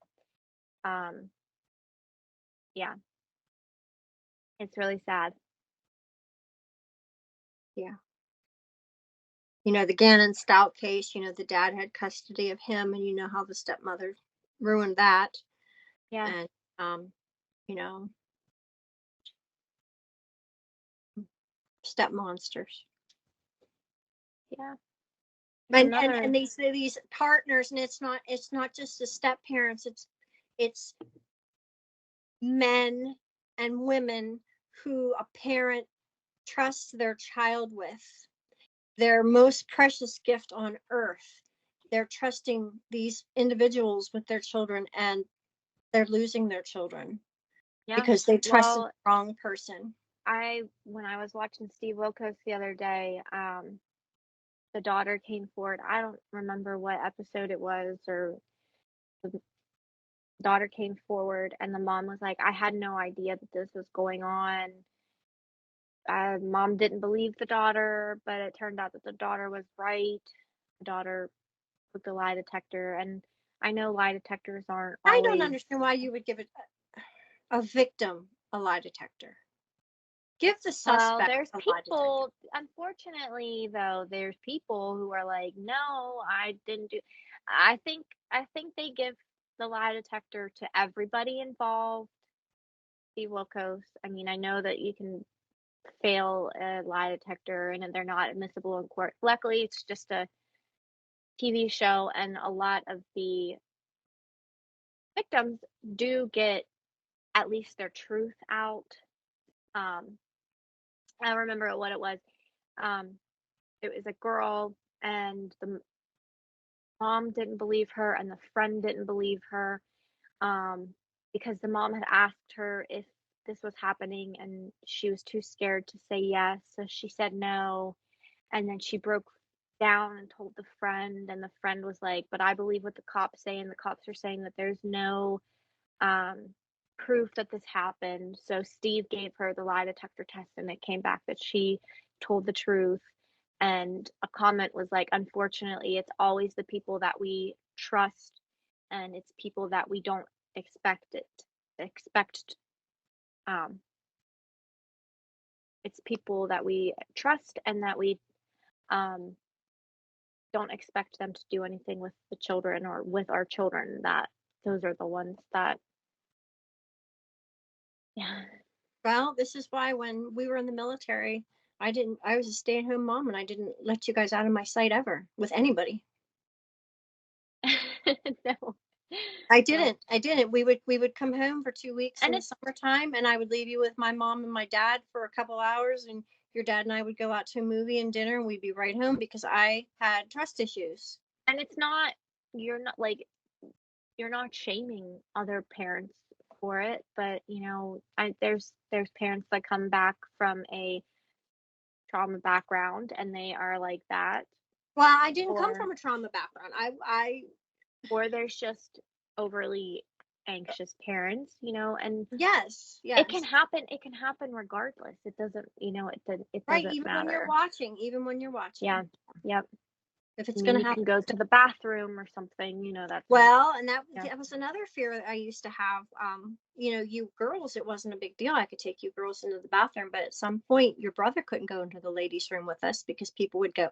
S1: Yeah. It's really sad.
S2: Yeah. The Gannon Stout case, the dad had custody of him, and you know how the stepmother ruined that.
S1: Yeah.
S2: And, you know, step monsters.
S1: Yeah. It's
S2: And
S1: another.
S2: these partners, and it's not just the step parents, it's men and women who a parent trusts their child with, their most precious gift on earth. They're trusting these individuals with their children, and they're losing their children
S1: Yeah.
S2: because they trusted
S1: Well,
S2: the wrong person.
S1: when I was watching Steve Wilkos the other day, the daughter came forward. I don't remember what episode it was, or the daughter came forward, and the mom was like, I had no idea that this was going on. Mom didn't believe the daughter, but it turned out that the daughter was right. The daughter with the lie detector, and I know lie detectors aren't
S2: I don't
S1: always.
S2: understand why you would give a victim a lie detector. Give the
S1: Well,
S2: suspect
S1: there's
S2: a lie detector.
S1: people, unfortunately, though, there's people who are like, no, I didn't do. I think I think they give the lie detector to everybody involved. Steve Wilkos. I mean, I know that you can fail a lie detector and they're not admissible in court. Luckily, it's just a TV show, and a lot of the victims do get at least their truth out. Um, I don't remember what it was. Um, it was a girl, and the mom didn't believe her, and the friend didn't believe her, um, because the mom had asked her if this was happening, and she was too scared to say yes. So she said no. And then she broke down and told the friend, and the friend was like, but I believe what the cops say, and the cops are saying that there's no um, proof that this happened. So Steve gave her the lie detector test, and it came back that she told the truth. And a comment was like, unfortunately, it's always the people that we trust, and it's people that we don't expect. Um, it's people that we trust and that we um, don't expect them to do anything with the children or with our children. That those are the ones that, yeah.
S2: Well, this is why when we were in the military, I was a stay-at-home mom, and I didn't let you guys out of my sight ever with anybody.
S1: No.
S2: I
S1: Yeah.
S2: didn't. I didn't. We would come home for 2 weeks in
S1: And
S2: the
S1: it's
S2: summertime, and I would leave you with my mom and my dad for a couple hours, and your dad and I would go out to a movie and dinner, and we'd be right home because I had trust issues.
S1: and it's not, you're not like, you're not shaming other parents for it, but there's parents that come back from a trauma background and they are like that,
S2: Well, I didn't come
S1: or
S2: from a trauma background. I
S1: there's just overly anxious parents, and
S2: Yes,
S1: it can
S2: yes.
S1: happen. It can happen regardless. It doesn't, it
S2: Right,
S1: doesn't matter.
S2: even when you're watching.
S1: Yeah. Yep.
S2: If it's
S1: I
S2: going
S1: mean,
S2: to
S1: you can
S2: happen.
S1: go to the bathroom or something, that's,
S2: Well, and that
S1: yeah.
S2: that was another fear that I used to have. You girls, it wasn't a big deal. I could take you girls into the bathroom, but at some point, your brother couldn't go into the ladies' room with us because people would go,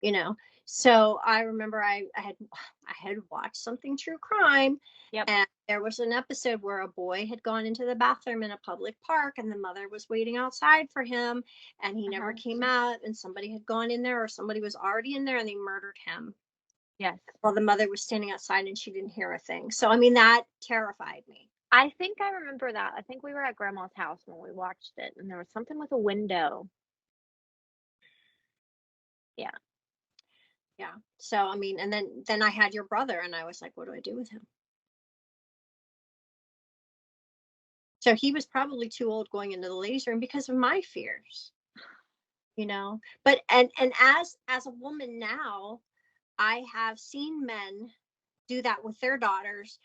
S2: you know. So I remember I had watched something true crime,
S1: Yep.
S2: and there was an episode where a boy had gone into the bathroom in a public park, and the mother was waiting outside for him, and he never
S1: Uh-huh.
S2: came out, and somebody had gone in there, or somebody was already in there, and they murdered him
S1: Yes.
S2: while the mother was standing outside, and she didn't hear a thing. So I mean, that terrified me.
S1: I think I remember that. I think we were at grandma's house when we watched it, and there was something with a window. Yeah.
S2: Yeah. So I mean, and then I had your brother, and I was like, what do I do with him? So he was probably too old going into the ladies' room because of my fears. But and as a woman now, I have seen men do that with their daughters.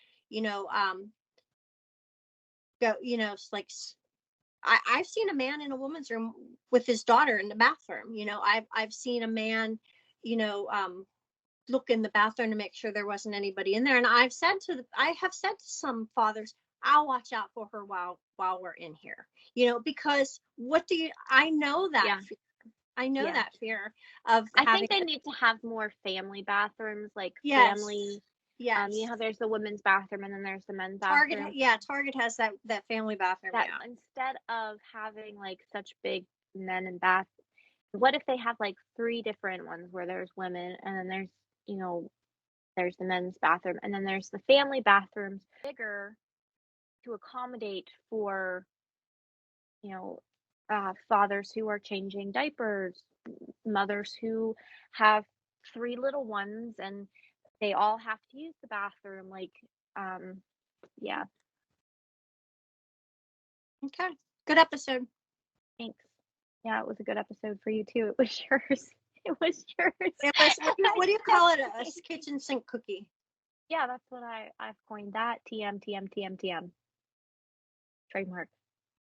S2: Go, like I've seen a man in a woman's room with his daughter in the bathroom. I've seen a man, you know um look in the bathroom to make sure there wasn't anybody in there, and I have said to some fathers, I'll watch out for her while we're in here. Because I know that
S1: Yeah.
S2: fear. I know
S1: Yeah.
S2: that fear of
S1: I
S2: having
S1: think they need to have more family bathrooms, like
S2: yes.
S1: family.
S2: Yes.
S1: You know how there's the women's bathroom and then there's the men's
S2: Target,
S1: bathroom.
S2: yeah, Target has that family bathroom.
S1: That
S2: Yeah.
S1: instead of having like such big men and bath, what if they have like 3 different ones where there's women and then there's, there's the men's bathroom and then there's the family bathrooms bigger to accommodate for, you know, fathers who are changing diapers, mothers who have 3 little ones and they all have to use the bathroom. Like, yeah,
S2: Okay. Good episode.
S1: thanks. Yeah, it was a good episode for you too. It was yours. It was yours.
S2: It was, what do you call it? A kitchen sink cookie.
S1: Yeah, that's what I've coined that. TM, TM, TM, TM. Trademark.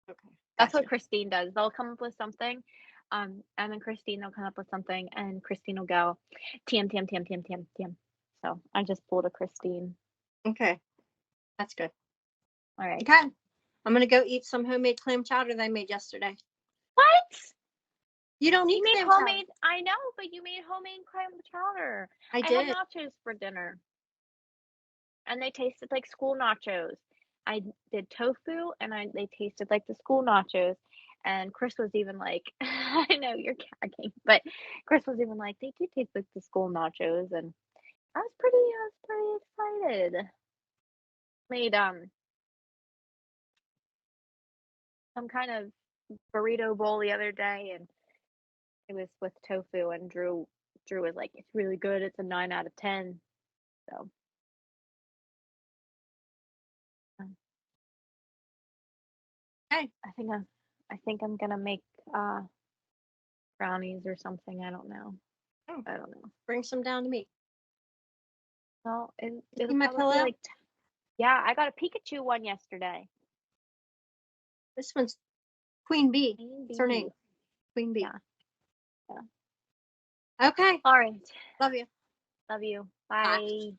S2: Okay.
S1: That's what
S2: Gotcha.
S1: Christine does. They'll come up with something, and then Christine will come up with something, and Christine will go, TM, TM, TM, TM, TM, TM. So I just pulled a Christine.
S2: Okay. That's good.
S1: All right.
S2: Okay. I'm going to go eat some homemade clam chowder that I made yesterday.
S1: What?
S2: You don't need
S1: You made
S2: clam
S1: homemade?
S2: chowder.
S1: I know, but you made homemade clam chowder.
S2: I
S1: had
S2: did.
S1: nachos for dinner, and they tasted like school nachos. I did tofu, and they tasted like the school nachos. And Chris was even like, I know you're gagging, but Chris was even like, they do taste like the school nachos, and I was pretty excited. Made some kind of burrito bowl the other day, and it was with tofu, and Drew was like, it's really good. It's a 9 out of 10. So um,
S2: Okay.
S1: I think I'm gonna make brownies or something. I don't know.
S2: Oh,
S1: I don't know.
S2: bring some down to me.
S1: Well,
S2: You
S1: it'll
S2: see my
S1: probably be
S2: pillow?
S1: like, yeah, I got a Pikachu one yesterday.
S2: This one's Queen Bee.
S1: Queen
S2: What's her
S1: bee.
S2: name? Queen Bee.
S1: Yeah. Yeah.
S2: Okay.
S1: All right.
S2: Love you.
S1: Love you.
S2: Bye.
S1: Bye.